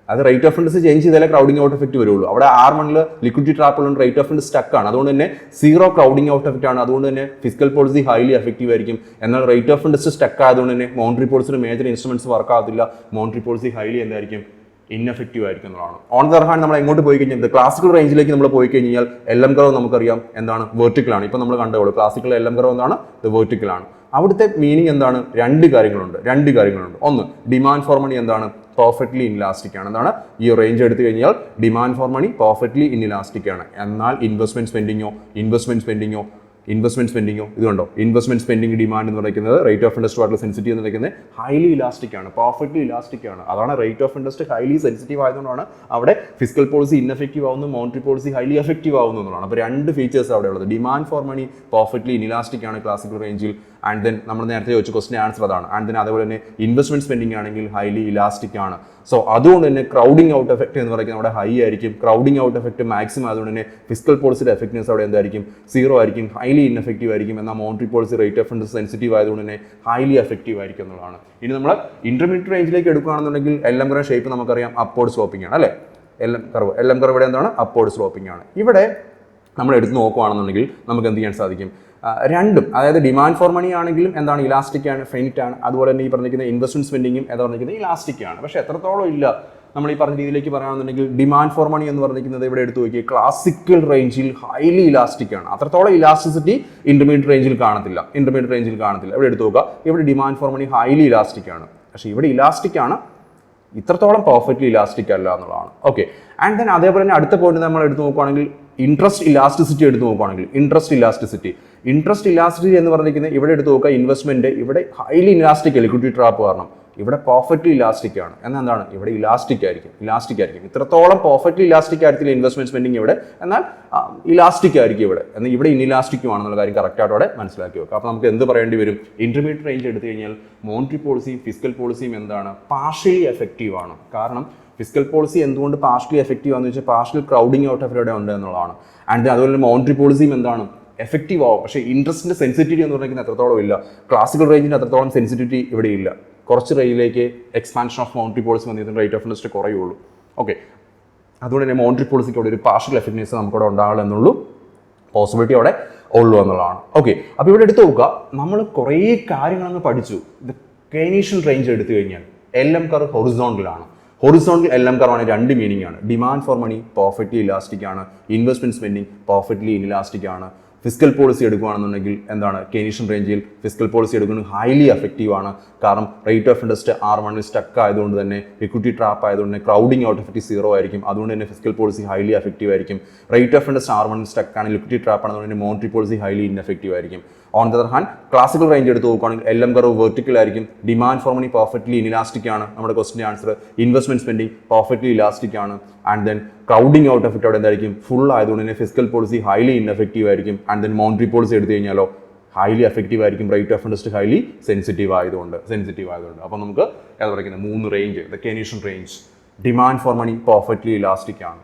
അത് റേറ്റ് ഓഫ് ഇൻട്രസ്റ്റ് ചേഞ്ച് ചെയ്താലേ ക്രൗഡിംഗ് ഔട്ട് എഫക്റ്റ് വരുള്ളൂ. അവിടെ R1 ലിക്വിഡിറ്റി ട്രാപ്പുള്ള റേറ്റ് ഓഫ് ഇൻട്രസ്റ്റ് സ്റ്റക്ക് ആണ്. അതുകൊണ്ട് തന്നെ സീറോ ക്രൗഡിംഗ് ഔട്ട് എഫക്റ്റ് ആണ്. അതുകൊണ്ട് തന്നെ ഫിസ്ക്കൽ പോളിസി ഹൈലി എഫക്റ്റീവ് ആയിരിക്കും. എന്നാൽ റേറ്റ് ഓഫ് ഇൻട്രസ്റ്റ് സ്റ്റക്ക് ആയതുകൊണ്ട് തന്നെ മോണിറ്ററി പോളിസിയുടെ മേജർ ഇൻസ്ട്രുമെന്റ്സ് വർക്ക് ആകത്തില്ല. മോണിറ്ററി പോളിസി ഹൈലി എന്തായിരിക്കും? ഇൻഎഫക്റ്റീവ് ആയിരിക്കും എന്നുള്ളതാണ്. ഓൺ ദ അതർ ഹാൻഡ് നമ്മൾ എങ്ങോട്ട് പോയി കഴിഞ്ഞാൽ ക്ലാസിക്കൽ റേഞ്ചിലേക്ക് നമ്മൾ പോയി കഴിഞ്ഞാൽ LM കർവ് നമുക്കറിയാം എന്താണ്? വെർട്ടിക്കൽ ആണ്. ഇപ്പം നമ്മൾ കണ്ടോളൂ ക്ലാസിക്കൽ LM കർവ് എന്താണ്? വെർട്ടിക്കൽ ആണ്. അവിടുത്തെ മീനിങ് എന്താണ്? രണ്ട് കാര്യങ്ങളുണ്ട്. ഒന്ന്, ഡിമാൻഡ് ഫോർ മണി എന്താണ്? പെർഫെക്റ്റ്ലി ഇൻലാസ്റ്റിക് ആണ്. എന്താണ്? ഈ റേഞ്ച് എടുത്തു കഴിഞ്ഞാൽ demand for money perfectly inelastic ആണ്. എന്നാൽ ഇൻവെസ്റ്റ്മെന്റ് സ്പെൻഡിങ്ങോ ഇത് കണ്ടോ? ഇൻവെസ്റ്റ്മെന്റ് സ്പെൻഡിങ് ഡിമാൻഡ് എന്ന് പറയുന്നത് റേറ്റ് ഓഫ് ഇൻട്രസ്റ്റ് ആയിട്ടുള്ള സെൻസിറ്റീവ് എന്ന് പറയുന്നത് ഹൈലി ഇലാസ്റ്റിക് ആണ്. പെർഫെക്റ്റ്ലി ഇലാസ്റ്റിക് ആണ്. അതാണ് rate of interest highly sensitive ആയതുകൊണ്ടാണ് അവിടെ ഫിസ്ക്കൽ പോളിസി ഇൻഎഫക്റ്റീവ് ആവുന്നു, മോണിറ്ററി പോളിസി ഹൈലി എഫക്റ്റീവ് ആവുന്നു എന്നുള്ളതാണ്. അപ്പോൾ രണ്ട് ഫീച്ചേഴ്സ് അവിടെ ഉള്ളത്. Demand for money perfectly elastic ആണ് ക്ലാസിക്കൽ റേഞ്ചിൽ. ആൻഡ് ദെൻ നമ്മൾ നേരത്തെ ചോദിച്ച ക്വസ്റ്റിന് ആൻസർ അതാണ്. ആൻഡ് ദെൻ അതേപോലെ തന്നെ ഇൻവെസ്റ്റ്മെന്റ് സ്പെൻഡിങ് ആണെങ്കിൽ ഹൈലി ഇലാസ്റ്റിക് ആണ്. സോ അതുകൊണ്ട് തന്നെ ക്രൗഡിംഗ് ഔട്ട് എഫക്റ്റ് എന്ന് പറയുന്നത് അവിടെ ഹൈ ആയിരിക്കും. ക്രൗഡിംഗ് ഔട്ട് എഫക്റ്റ് മാക്സിമം ആയതുകൊണ്ട് തന്നെ ഫിസ്ക്കൽ പോളിസിയുടെ എഫക്റ്റീവ്നെസ് അവിടെ എന്തായിരിക്കും? സീറോ ആയിരിക്കും. ഹൈലി ഇൻഎഫക്റ്റീവ് ആയിരിക്കും. എന്നാൽ monetary policy rate of interest sensitive ആയതുകൊണ്ട് തന്നെ ഹൈലി എഫക്റ്റീവ് ആയിരിക്കും എന്നുള്ളതാണ്. ഇനി നമ്മൾ ഇന്റർമീഡിയറ്റ് റേഞ്ചിലേക്ക് എടുക്കുകയാണെന്നുണ്ടെങ്കിൽ LM കർവ് ഷേപ്പ് നമുക്കറിയാം അപ്വേർഡ് സ്ലോപ്പിംഗ് ആണ് അല്ലേ? LM കർവ് ഇവിടെ എന്താണ്? അപ്വേർഡ് സ്ലോപ്പിംഗ് ആണ്. ഇവിടെ നമ്മൾ എടുത്ത് നോക്കുകയാണെന്നുണ്ടെങ്കിൽ നമുക്ക് എന്ത് ചെയ്യാൻ സാധിക്കും? രണ്ടും, അതായത് ഡിമാൻഡ് ഫോർ മണി ആണെങ്കിലും എന്താണ്? ഇലാസ്റ്റിക് ആണ്, ഫെനിറ്റ് ആണ്. അതുപോലെ തന്നെ ഈ പറഞ്ഞിരിക്കുന്ന ഇൻവെസ്റ്റ്മെന്റ് സ്പെൻഡിങ്ങും എന്താ പറഞ്ഞിരിക്കുന്നത്? ഇലാസ്റ്റിക് ആണ്. പക്ഷേ എത്രത്തോളം ഇല്ല നമ്മൾ ഈ പറഞ്ഞ രീതിയിലേക്ക് പറയുകയാണെന്നുണ്ടെങ്കിൽ ഡിമാൻഡ് ഫോർ മണി എന്ന് പറഞ്ഞിരിക്കുന്നത് ഇവിടെ എടുത്തു നോക്കിയാൽ ക്ലാസിക്കൽ റേഞ്ചിൽ ഹൈലി ഇലാസ്റ്റിക് ആണ്. അത്രത്തോളം ഇലാസ്റ്റിസിറ്റി ഇന്റർമീഡിയറ്റ് റേഞ്ചിൽ കാണത്തില്ല. ഇവിടെ എടുത്തു നോക്കുക, ഇവിടെ demand for money highly elastic ആണ്. പക്ഷേ ഇവിടെ ഇലാസ്റ്റിക് ആണ്, ഇത്രത്തോളം പെർഫെക്റ്റ്ലി ഇലാസ്റ്റിക് അല്ല എന്നുള്ളതാണ്. ഓക്കെ. ആൻഡ് ദെൻ അതേപോലെ തന്നെ അടുത്ത പോയിന്റ് നമ്മൾ എടുത്ത് നോക്കുകയാണെങ്കിൽ ഇൻട്രസ്റ്റ് ഇലാസ്റ്റിസിറ്റി എന്ന് പറഞ്ഞിരിക്കുന്നത് ഇവിടെ എടുത്ത് നോക്കുക, ഇൻവെസ്റ്റ്മെന്റ് ഇവിടെ ഹൈലി ഇലാസ്റ്റിക് ലിക്വിഡിറ്റി ട്രാപ്പ് കാരണം ഇവിടെ പെർഫെക്റ്റ്ലി ഇലാസ്റ്റിക് ആണ്. എന്നാൽ ഇവിടെ ഇലാസ്റ്റിക് ആയിരിക്കും. ഇത്രത്തോളം പെർഫെക്റ്റ്ലി ഇലാസ്റ്റിക് ആയിരിക്കില്ല ഇൻവെസ്റ്റ്മെന്റ് സ്പെൻഡിങ് ഇവിടെ, എന്നാൽ ഇലാസ്റ്റിക് ആയിരിക്കും ഇവിടെ. എന്നാൽ ഇവിടെ ഇൻഇലാസ്റ്റിക്കും ആണെന്നുള്ള കാര്യം കറക്റ്റായിട്ട് അവിടെ മനസ്സിലാക്കി വെക്കുക. അപ്പോൾ നമുക്ക് എന്ത് പറയേണ്ടി വരും? ഇന്റർമീഡിയറ്റ് റേഞ്ച് എടുത്തു കഴിഞ്ഞാൽ മോണിറ്ററി പോളിസിയും ഫിസ്ക്കൽ പോളിസിയും എന്താണ്? പാർഷ്യലി എഫക്റ്റീവ് ആണ്. കാരണം ഫിസ്ക്കൽ പോളിസി എന്തുകൊണ്ട് പാർഷ്യലി എഫക്റ്റീവ് ആണെന്ന് വെച്ചാൽ പാർഷ്യൽ ക്രൗഡിംഗ് ഔട്ട് എഫക്റ്റ് ഉണ്ട് എന്നുള്ളതാണ്. ആൻഡ് അതുപോലെ മോണിറ്ററി പോളിസിയും എന്താണ്? എഫക്റ്റീവ് ആവും. പക്ഷേ ഇൻട്രസ്റ്റിന്റെ സെൻസിറ്റിവിറ്റി എന്ന് പറയുന്നത് എത്രത്തോളം ഇല്ല. ക്ലാസിക്കൽ റേഞ്ചിന് അത്രത്തോളം സെൻസിറ്റിവിറ്റി ഇവിടെ ഇല്ല. കുറച്ച് റേഞ്ചിലേക്ക് എക്സ്പാൻഷൻ ഓഫ് മോണിറ്ററി പോളിസി വന്നിട്ട് റേറ്റ് ഓഫ് ഇൻട്രസ്റ്റ് കുറയുള്ളൂ. ഓക്കെ. അതുകൊണ്ട് തന്നെ മോണിറ്ററി പോളിസിക്ക് അവിടെ ഒരു പാർഷ്യൽ എഫക്റ്റീവ്നെസ് നമുക്കവിടെ ഉണ്ടാകുക എന്നുള്ളൂ, പോസിബിലിറ്റി അവിടെ ഉള്ളൂ എന്നുള്ളതാണ്. ഓക്കെ. അപ്പോൾ ഇവിടെ എടുത്ത് നോക്കുക, നമ്മൾ കുറേ കാര്യങ്ങളങ്ങ് പഠിച്ചു. ഇത് കെയ്നീഷ്യൻ റേഞ്ച് എടുത്തു കഴിഞ്ഞാൽ LM കർവ് ഹൊറിസോണ്ടലാണ്. LM കർവാണ് രണ്ട് മീനിങ് ആണ്. Demand for money perfectly elastic ആണ്. ഇൻവെസ്റ്റ്മെന്റ് സ്പെൻഡിങ് പെർഫെക്റ്റ്ലി ഇൻഇലാസ്റ്റിക് ആണ്. ഫിസ്ക്കൽ പോളിസി എടുക്കുകയാണെന്നുണ്ടെങ്കിൽ എന്താണ്? കെയ്നീഷ്യൻ റേഞ്ചിൽ ഫിസ്ക്കൽ പോളിസി എടുക്കുന്നത് ഹൈലി എഫക്റ്റീവ് ആണ്. കാരണം rate of interest R1 stuck ആയതുകൊണ്ട് തന്നെ ലിക്വിഡിറ്റി ട്രാപ്പ് ആയതുകൊണ്ട് തന്നെ ക്രൗഡിംഗ് ഔട്ട് എഫക്റ്റ് സീറോ ആയിരിക്കും. അതുകൊണ്ട് തന്നെ ഫിസ്ക്കൽ പോളിസി ഹൈലി എഫക്റ്റീവ് ആയിരിക്കും. Rate of interest R1 stuck ആണ്, ലിക്വിഡിറ്റി ട്രാപ്പ് ആണെന്നുകൊണ്ട് തന്നെ മോണിറ്ററി പോളിസി ഹൈലി ഇൻഎഫക്റ്റീവ് ആയിരിക്കും. On the other hand classical range എടുത്ത് നോക്കുകയാണെങ്കിൽ LM കർവ് വെർട്ടിക്കൽ ആയിരിക്കും. Demand for money perfectly inelastic ആണ്. നമ്മുടെ ക്വസ്റ്റിന്റെ answer. Investment spending perfectly elastic ആണ്. And then crowding out effect അവിടെ എന്തായിരിക്കും? ഫുൾ ആയതുകൊണ്ട് തന്നെ ഫിസ്ക്കൽ പോളിസി ഹൈലി ഇൻഎഫക്റ്റീവ് ആയിരിക്കും. ആൻഡ് ദെൻ മോണിറ്ററി പോളിസി എടുത്തു കഴിഞ്ഞാലോ ഹൈലി എഫക്റ്റീവ് ആയിരിക്കും. Rate of interest highly sensitive ആയതുകൊണ്ട്. അപ്പോൾ നമുക്ക് ഏതാ പറയുന്നത്? 3 range. The Keynesian range demand for money perfectly elastic ആണ്.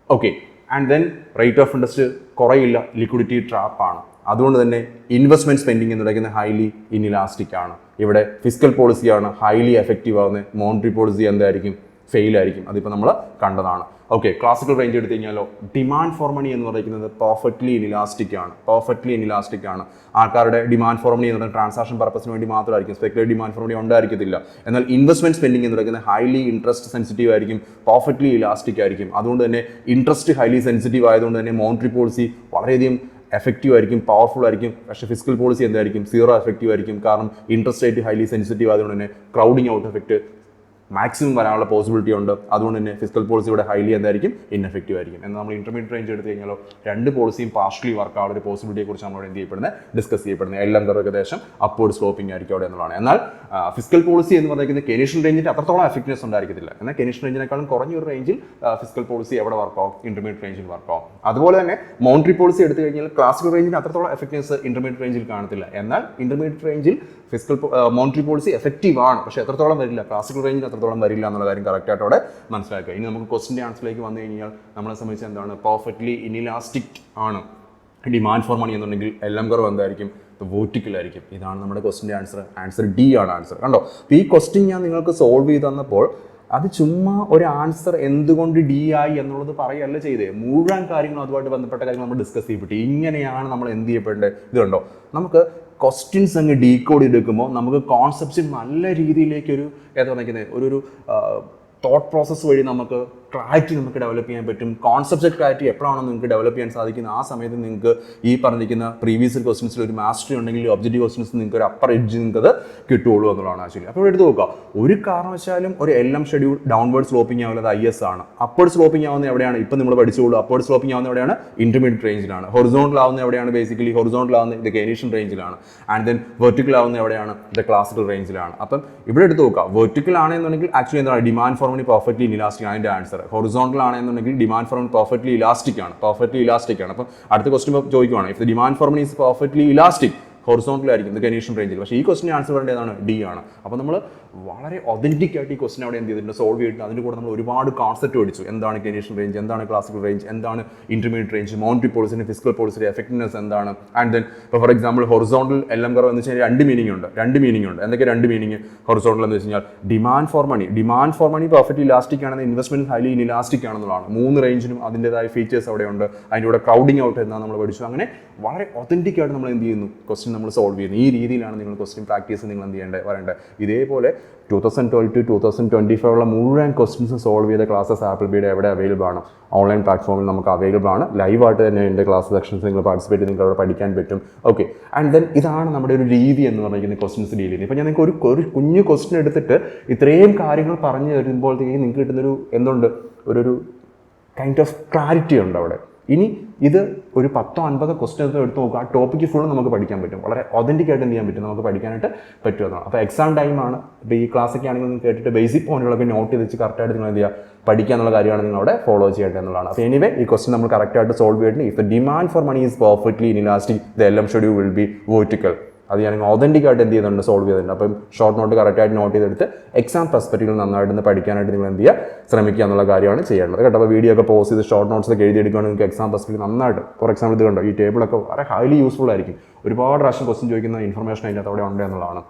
Okay. And then rate of interest കുറയില്ല, ലിക്വിഡിറ്റി ട്രാപ്പ് ആണ്. അതുകൊണ്ട് തന്നെ ഇൻവെസ്റ്റ്മെന്റ് സ്പെൻഡിങ് എന്ന് പറയുന്നത് ഹൈലി ഇൻഇലാസ്റ്റിക് ആണ്. ഇവിടെ ഫിസ്ക്കൽ പോളിസിയാണ് ഹൈലി എഫക്റ്റീവ് ആവുന്നത്. മോണിറ്ററി പോളിസി എന്തായിരിക്കും? ഫെയിൽ ആയിരിക്കും. അതിപ്പോൾ നമ്മൾ കണ്ടതാണ്. ഓക്കെ. ക്ലാസിക്കൽ റേഞ്ച് എടുത്തു കഴിഞ്ഞാലോ ഡിമാൻഡ് ഫോർ മണി എന്ന് പറയുന്നത് പെർഫെക്റ്റ്ലി ഇൻഇലാസ്റ്റിക് ആണ്. ആൾക്കാരുടെ ഡിമാൻഡ് ഫോർ മണി എന്ന് പറയുന്നത് ട്രാൻസാക്ഷൻ പർപ്പസിന് വേണ്ടി മാത്രമായിരിക്കും. സ്പെക്കുലേറ്റീവ് ഡിമാൻഡ് ഫോർ മണി ഉണ്ടായിരിക്കത്തില്ല. എന്നാൽ ഇൻവെസ്റ്റ്മെന്റ് സ്പെൻഡിങ് എന്ന് പറയുന്നത് ഹൈലി ഇൻട്രസ്റ്റ് സെൻസിറ്റീവ് ആയിരിക്കും, പെർഫെക്റ്റ്ലി ഇലാസ്റ്റിക് ആയിരിക്കും. അതുകൊണ്ട് തന്നെ ഇൻട്രസ്റ്റ് ഹൈലി സെൻസിറ്റീവ് ആയതുകൊണ്ട് തന്നെ മോണിറ്ററി പോളിസി വളരെയധികം എഫക്റ്റീവ് ആയിരിക്കും, പവർഫുൾ ആയിരിക്കും. പക്ഷേ ഫിസ്ക്കൽ പോളിസി എന്തായിരിക്കും? സീറോ എഫക്റ്റീവ് ആയിരിക്കും. കാരണം ഇൻട്രസ്റ്റ് റേറ്റ് ഹൈലി സെൻസിറ്റീവ് ആയതുകൊണ്ട് തന്നെ ക്രൗഡിംഗ് ഔട്ട് എഫക്റ്റ് മാക്സിമം വരാനുള്ള പോസിബിലിറ്റി ഉണ്ട്. അതുകൊണ്ട് തന്നെ ഫിസിക്കൽ പോളിസി ഇവിടെ ഹൈലി എന്തായിരിക്കും ഇൻഎഫക്റ്റീവ് ആയിരിക്കും. എന്നാൽ നമ്മൾ ഇന്റർമീഡിയറ്റ് റേഞ്ച് എടുത്തു കഴിഞ്ഞാലോ രണ്ട് പോളിസിയും പാർഷ്യലി വർക്ക് ആവുന്ന ഒരു പോസിബിലിറ്റിയെ കുറിച്ച് നമ്മളോട് എന്ത് ചെയ്യപ്പെടുന്നത് ഡിസ്കസ് ചെയ്യപ്പെടുന്നത്. എല്ലാം ഏകദേശം അപ്വേർഡ് സ്ലോപ്പിംഗ് ആയിരിക്കും അവിടെ എന്നുള്ളതാണ്. എന്നാൽ ഫിസിക്കൽ പോളിസി എന്ന് പറയുന്നത് കെനീഷ്യൻ റേഞ്ചിന്റെ അത്രത്തോളം എഫക്റ്റീവ്നെസ് ഉണ്ടായിരിക്കത്തില്ല. എന്നാൽ കെനീഷ്യൻ റേഞ്ചിനേക്കാളും കുറഞ്ഞൊരു റേഞ്ചിൽ ഫിസിക്കൽ പോളിസി എവിടെ വർക്കാവും, ഇന്റർമീഡിയറ്റ് റേഞ്ചിൽ വർക്കാവും. അതുപോലെ തന്നെ മോണിറ്ററി പോളിസി എടുത്തു കഴിഞ്ഞാൽ ക്ലാസിക്കൽ റേഞ്ചിന് അത്രത്തോളം എഫക്റ്റീവ്നെസ് ഇന്റർമീഡിയറ്റ് റേഞ്ചിൽ കാണത്തില്ല. എന്നാൽ ഇന്റർമീഡിയറ്റ് റേഞ്ചിൽ ഫിസിക്കൽ മോണിറ്ററി പോളിസി എഫക്റ്റീവ് ആണ്, പക്ഷേ എത്രത്തോളം വരില്ല, ക്ലാസിക്കൽ റേഞ്ചിൽ അത്രത്തോളം വരില്ല എന്നുള്ള കാര്യം കറക്റ്റായിട്ട് അവിടെ മനസ്സിലാക്കുക. ഇനി നമുക്ക് ക്വസ്റ്റിൻ്റെ ആൻസറിലേക്ക് വന്നു കഴിഞ്ഞാൽ നമ്മളെ സംബന്ധിച്ച് എന്താണ് പെർഫെക്റ്റ്ലി ഇനിലാസ്റ്റിക് ആണ് ഡിമാൻഡ് ഫോർ മണി എന്നുണ്ടെങ്കിൽ എല്ലാം കുറവ് എന്തായിരിക്കും, വേർട്ടിക്കൽ ആയിരിക്കും. ഇതാണ് നമ്മുടെ ക്വസ്റ്റിൻ്റെ ആൻസർ ഡി ആണ് ആൻസർ. കണ്ടോ, അപ്പോൾ ഈ ക്വസ്റ്റ്യൻ ഞാൻ നിങ്ങൾക്ക് സോൾവ് ചെയ്ത് തന്നപ്പോൾ അത് ചുമ്മാ ഒരു ആൻസർ എന്തുകൊണ്ട് ഡി ആയി എന്നുള്ളത് പറയല്ല ചെയ്തേ, മുഴുവൻ കാര്യങ്ങളും അതുമായിട്ട് ബന്ധപ്പെട്ട കാര്യങ്ങൾ നമ്മൾ ഡിസ്കസ് ചെയ്യപ്പെട്ടു. ഇങ്ങനെയാണ് നമ്മൾ എന്ത് ചെയ്യപ്പെടേണ്ടത്. ഇതുണ്ടോ, നമുക്ക് ക്വസ്റ്റ്യൻസ് അങ്ങ് ഡീകോഡ് ചെയ്തെടുക്കുമ്പോൾ നമുക്ക് കോൺസെപ്റ്റ്സ് നല്ല രീതിയിലേക്കൊരു ഏതാ പറയുന്നത് ഒരു തോട്ട് പ്രോസസ്സ് വഴി നമുക്ക് ക്ലാരിറ്റി നമുക്ക് ഡെവലപ്പ് ചെയ്യാൻ പറ്റും. കോൺസെപ്റ്റ് ക്ലാരിറ്റി എപ്പോഴാണോ നിങ്ങൾക്ക് ഡെവലപ്പ് ചെയ്യാൻ സാധിക്കുന്നത് ആ സമയത്ത് നിങ്ങൾക്ക് ഈ പറഞ്ഞിരിക്കുന്ന പ്രീവിയസ് ക്വസ്റ്റൻസിൽ ഒരു മാസ്റ്ററി ഉണ്ടെങ്കിൽ ഒബ്ജക്റ്റീവ് ക്വസ്റ്റൻസ് നിങ്ങൾക്ക് ഒരു അപ്പർ എഡ്ജ് നിങ്ങൾക്ക് അത് കിട്ടുള്ളൂ എന്നുള്ളതാണ് ആക്ച്വലി. അപ്പോൾ എടുത്ത് നോക്കുക, ഒരു കാരണവശാലും ഒരു LM ഷെഡ്യൂൾ ഡൗൺവേർഡ് സ്ലോപ്പിംഗ് ആവുന്നത് IS ആണ്. അപ്വേർഡ് സ്ലോപ്പിംഗ് ആവുന്നത് എവിടെയാണ്, ഇപ്പം നമ്മൾ പഠിച്ചോളൂ. അപ്വേർഡ് സ്ലോപ്പിംഗ് ആവുന്നത് എവിടെയാണ്, ഇന്റർമീഡിയറ്റ് റേഞ്ചിലാണ്. ഹൊറിസോണ്ടൽ ആവുന്നത് എവിടെയാണ്, ബേസിക്കലി ഹൊറിസോണ്ടൽ ആവുന്നത് ഇത് കെനീഷ്യൻ റേഞ്ചിലാണ്. ആൻഡ് ദെൻ വെർട്ടിക്കൽ ആവുന്നത് എവിടെയാണ്, ഇത് ക്ലാസിക്കൽ റേഞ്ചിലാണ്. അപ്പം ഇവിടെ എടുത്ത് നോക്കുക, വെർട്ടിക്കൽ ആണെന്നുണ്ടെങ്കിൽ ആക്ച്വലി എന്താണ് demand for money perfectly elastic ആണ് അതിൻ്റെ ആൻസർ. ഹൊറിസോണ്ടൽ ആണെന്നുണ്ടെങ്കിൽ demand for money perfectly elastic ആണ്. അപ്പം അടുത്ത ക്വസ്റ്റ്യൻ ചോദിക്കുവാണ്, if the demand for money is perfectly elastic horizontal ആയിരിക്കും, ഇത് കെനീഷ്യൻ റേഞ്ചിൽ. പക്ഷേ ഈ ക്വസ്റ്റിന് ആൻസർ വേണ്ടതാണ് ഡി ആണ്. അപ്പോൾ നമ്മൾ വളരെ ഒതന്റിക് ആയിട്ട് ഈ ക്വസ്റ്റൻ അവിടെ എന്ത് ചെയ്തിട്ടുണ്ട്, സോൾവ് ചെയ്തിട്ട് അതിൻ്റെ കൂടെ നമ്മൾ ഒരുപാട് കോൺസെപ്റ്റ് പഠിച്ചു. എന്താണ് കെനീഷ്യൻ റേഞ്ച്, എന്താണ് ക്ലാസിക്കൽ റേഞ്ച്, എന്താണ് ഇന്റർമീഡിയറ്റ് റേഞ്ച്, മോണിറ്ററി പോളിസിന്റെ ഫിസിക്കൽ പോളിസിന്റെ എഫക്റ്റീവ്നെസ് എന്താണ്. ആൻഡ് ദെൻ ഇപ്പോൾ for example horizontal LM curve എന്ന് വെച്ച് കഴിഞ്ഞാൽ രണ്ട് മീനിങ് ഉണ്ട്. എന്തൊക്കെ രണ്ട് മീനിങ് ഹൊറിസോണ്ടൽ എന്ന് വെച്ച് കഴിഞ്ഞാൽ demand for money perfectly elastic ആണെന്ന്, ഇൻവെസ്റ്റ്മെന്റ് ഹൈലി ഇലാസ്റ്റിക് ആണെന്നുള്ളതാണ്. മൂന്ന് റേഞ്ചിനും അതിൻ്റെതായ ഫീച്ചേഴ്സ് അവിടെ ഉണ്ട്. അതിൻ്റെ കൂടെ ക്രൗഡിങ് ഔട്ട് എന്നാണ് നമ്മൾ പഠിച്ചു. അങ്ങനെ വളരെ ഒതന്റിക് ആയിട്ട് നമ്മൾ എന്ത് ചെയ്യുന്നു, ക്വസ്റ്റൻ നമ്മൾ സോൾവ് ചെയ്യുന്നു. ഈ രീതിയിലാണ് നിങ്ങൾ ക്വസ്റ്റ്യൻ പ്രാക്ടീസ് നിങ്ങൾ എന്ത് ചെയ്യേണ്ടത് വരേണ്ടത്. ഇതേപോലെ 2012 to 2025 മുഴുവൻ ക്വസ്റ്റ്യൻസ് സോൾവ് ചെയ്ത ക്ലാസ്സസ് ആപ്പിൾബിയുടെ എവിടെ അവൈലബിൾ ആണ്, ഓൺലൈൻ പ്ലാറ്റ്ഫോമിൽ നമുക്ക് അവൈലബിൾ ആണ്. ലൈവായിട്ട് തന്നെ എൻ്റെ ക്ലാസ് സെക്ഷൻസ് നിങ്ങൾ പാർട്ടിസിപ്പേറ്റ് ചെയ്ത് നിങ്ങൾക്ക് അവിടെ പഠിക്കാൻ പറ്റും. ഓക്കെ, ആൻഡ് ദെൻ ഇതാണ് നമ്മുടെ ഒരു രീതി എന്ന് പറഞ്ഞിരിക്കുന്നത് ക്വസ്റ്റ്യൻസ് ഡീൽ ചെയ്യുന്നത്. ഇപ്പോൾ ഞാൻ നിങ്ങൾക്ക് ഒരു കുഞ്ഞു ക്വസ്റ്റ്യൻ എടുത്തിട്ട് ഇത്രയും കാര്യങ്ങൾ പറഞ്ഞു തരുമ്പോഴത്തേക്കും നിങ്ങൾക്ക് കിട്ടുന്നൊരു എന്തുണ്ട് ഒരു കൈൻഡ് ഓഫ് ക്ലാരിറ്റി ഉണ്ട് അവിടെ. ഇനി ഇത് ഒരു 10-50 ക്വസ്റ്റ്യൻസ് എടുത്ത് നോക്കുക, ആ ടോപ്പിക്ക് ഫുള്ള് നമുക്ക് പഠിക്കാൻ പറ്റും. വളരെ ഒതന്റിക് ആയിട്ട് എന്ത് ചെയ്യാൻ പറ്റും, നമുക്ക് പഠിക്കാനായിട്ട് പറ്റുമെന്നാണ്. അപ്പോൾ എക്സാം ടൈമാണ്. ഇപ്പോൾ ഈ ക്ലാസ്സൊക്കെ ആണെങ്കിൽ നിങ്ങൾ കേട്ടിട്ട് ബേസിക് പോയിന്റുകളൊക്കെ നോട്ട് ചെയ്ത് വെച്ച് കറക്റ്റായിട്ട് നിങ്ങൾ എന്ത് ചെയ്യുക, പഠിക്കുക എന്നുള്ള കാര്യമാണ് നിങ്ങൾ അവിടെ ഫോളോ ചെയ്യേണ്ടത് എന്നുള്ളതാണ്. അപ്പോൾ എനിവേ ഈ ക്വസ്റ്റ്യൻ നമ്മൾ കറക്റ്റായിട്ട് സോൾവ് ചെയ്തിട്ട് if the demand for money is perfectly elastic the LM schedule will be vertical. അത് ഞാൻ ഒതന്റിക് ആയിട്ട് എന്ത് ചെയ്യുന്നുണ്ട്, സോൾവ് ചെയ്തിട്ടുണ്ട്. അപ്പം ഷോർട്ട് നോട്ട് കറക്റ്റായിട്ട് നോട്ട് ചെയ്തെടുത്ത് എക്സാം പെർസ്പെക്റ്റീവിൽ നന്നായിട്ട് പഠിക്കാനായിട്ട് നിങ്ങൾ എന്ത് ചെയ്യുക, ശ്രമിക്കുക എന്നുള്ള കാര്യമാണ് ചെയ്യേണ്ടത് കേട്ടോ. അപ്പോൾ വീഡിയോ ഒക്കെ പോസ്റ്റ് ചെയ്ത് ഷോർട്ട് നോട്ട്സ് ഒക്കെ എഴുതിയെടുക്കുകയാണെങ്കിൽ നിങ്ങൾക്ക് എക്സാം പെർസ്പെക്റ്റീവ് നന്നായിട്ട്, ഫോർ എക്സാമ്പിൾ ഇത് കണ്ടോ, ഈ ടേബിളൊക്കെ വളരെ ഹൈലി യൂസ്ഫുൾ ആയിരിക്കും. ഒരുപാട് പ്രാവശ്യം ക്വസ്റ്റ്യൻ ചോദിക്കുന്ന ഇൻഫർമേഷൻ അതിനകത്ത് അവിടെ ഉണ്ട് എന്നുള്ളതാണ്.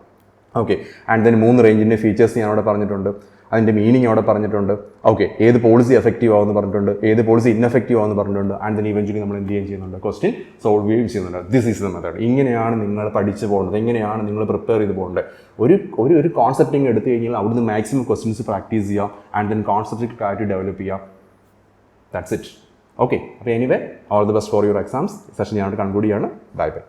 ഓക്കെ, ആൻഡ് ദെൻ 3 റേഞ്ചിൻ്റെ ഫീച്ചേഴ്സ് ഞാൻ അവിടെ പറഞ്ഞിട്ടുണ്ട്, അതിൻ്റെ മീനിങ് അവിടെ പറഞ്ഞിട്ടുണ്ട്. ഓക്കെ, ഏത് പോളിസി എഫക്റ്റീവ് ആവുമെന്ന് പറഞ്ഞിട്ടുണ്ട്, ഏത് പോളിസി ഇൻഎഫക്റ്റീവ് ആവുമെന്ന് പറഞ്ഞിട്ടുണ്ട്. ആൻഡ് ദെൻ ഇവഞ്ച്വലി നമ്മൾ എന്ത് ചെയ്യുന്നുണ്ട്, ക്വസ്റ്റ്യൻ സോൾവ് ചെയ്യുകയും ചെയ്യുന്നുണ്ട്. This is the method. ഇങ്ങനെയാണ് നിങ്ങൾ പഠിച്ച് പോകേണ്ടത്, ഇങ്ങനെയാണ് നിങ്ങൾ പ്രിപ്പയർ ചെയ്ത് പോകേണ്ടത്. ഒരു കോൺസെപ്റ്റിംഗ് എടുത്തു കഴിഞ്ഞാൽ അവിടുന്ന് മാക്സിമം ക്വസ്റ്റ്യൻസ് പ്രാക്ടീസ് ചെയ്യുക, and then concept clarity develop ചെയ്യുക. That's it. ഓക്കെ, അപ്പോൾ anyway all the best for your exams. Session ഞാനോട് കൺക്ലൂഡ് ചെയ്യാണ്. Bye by.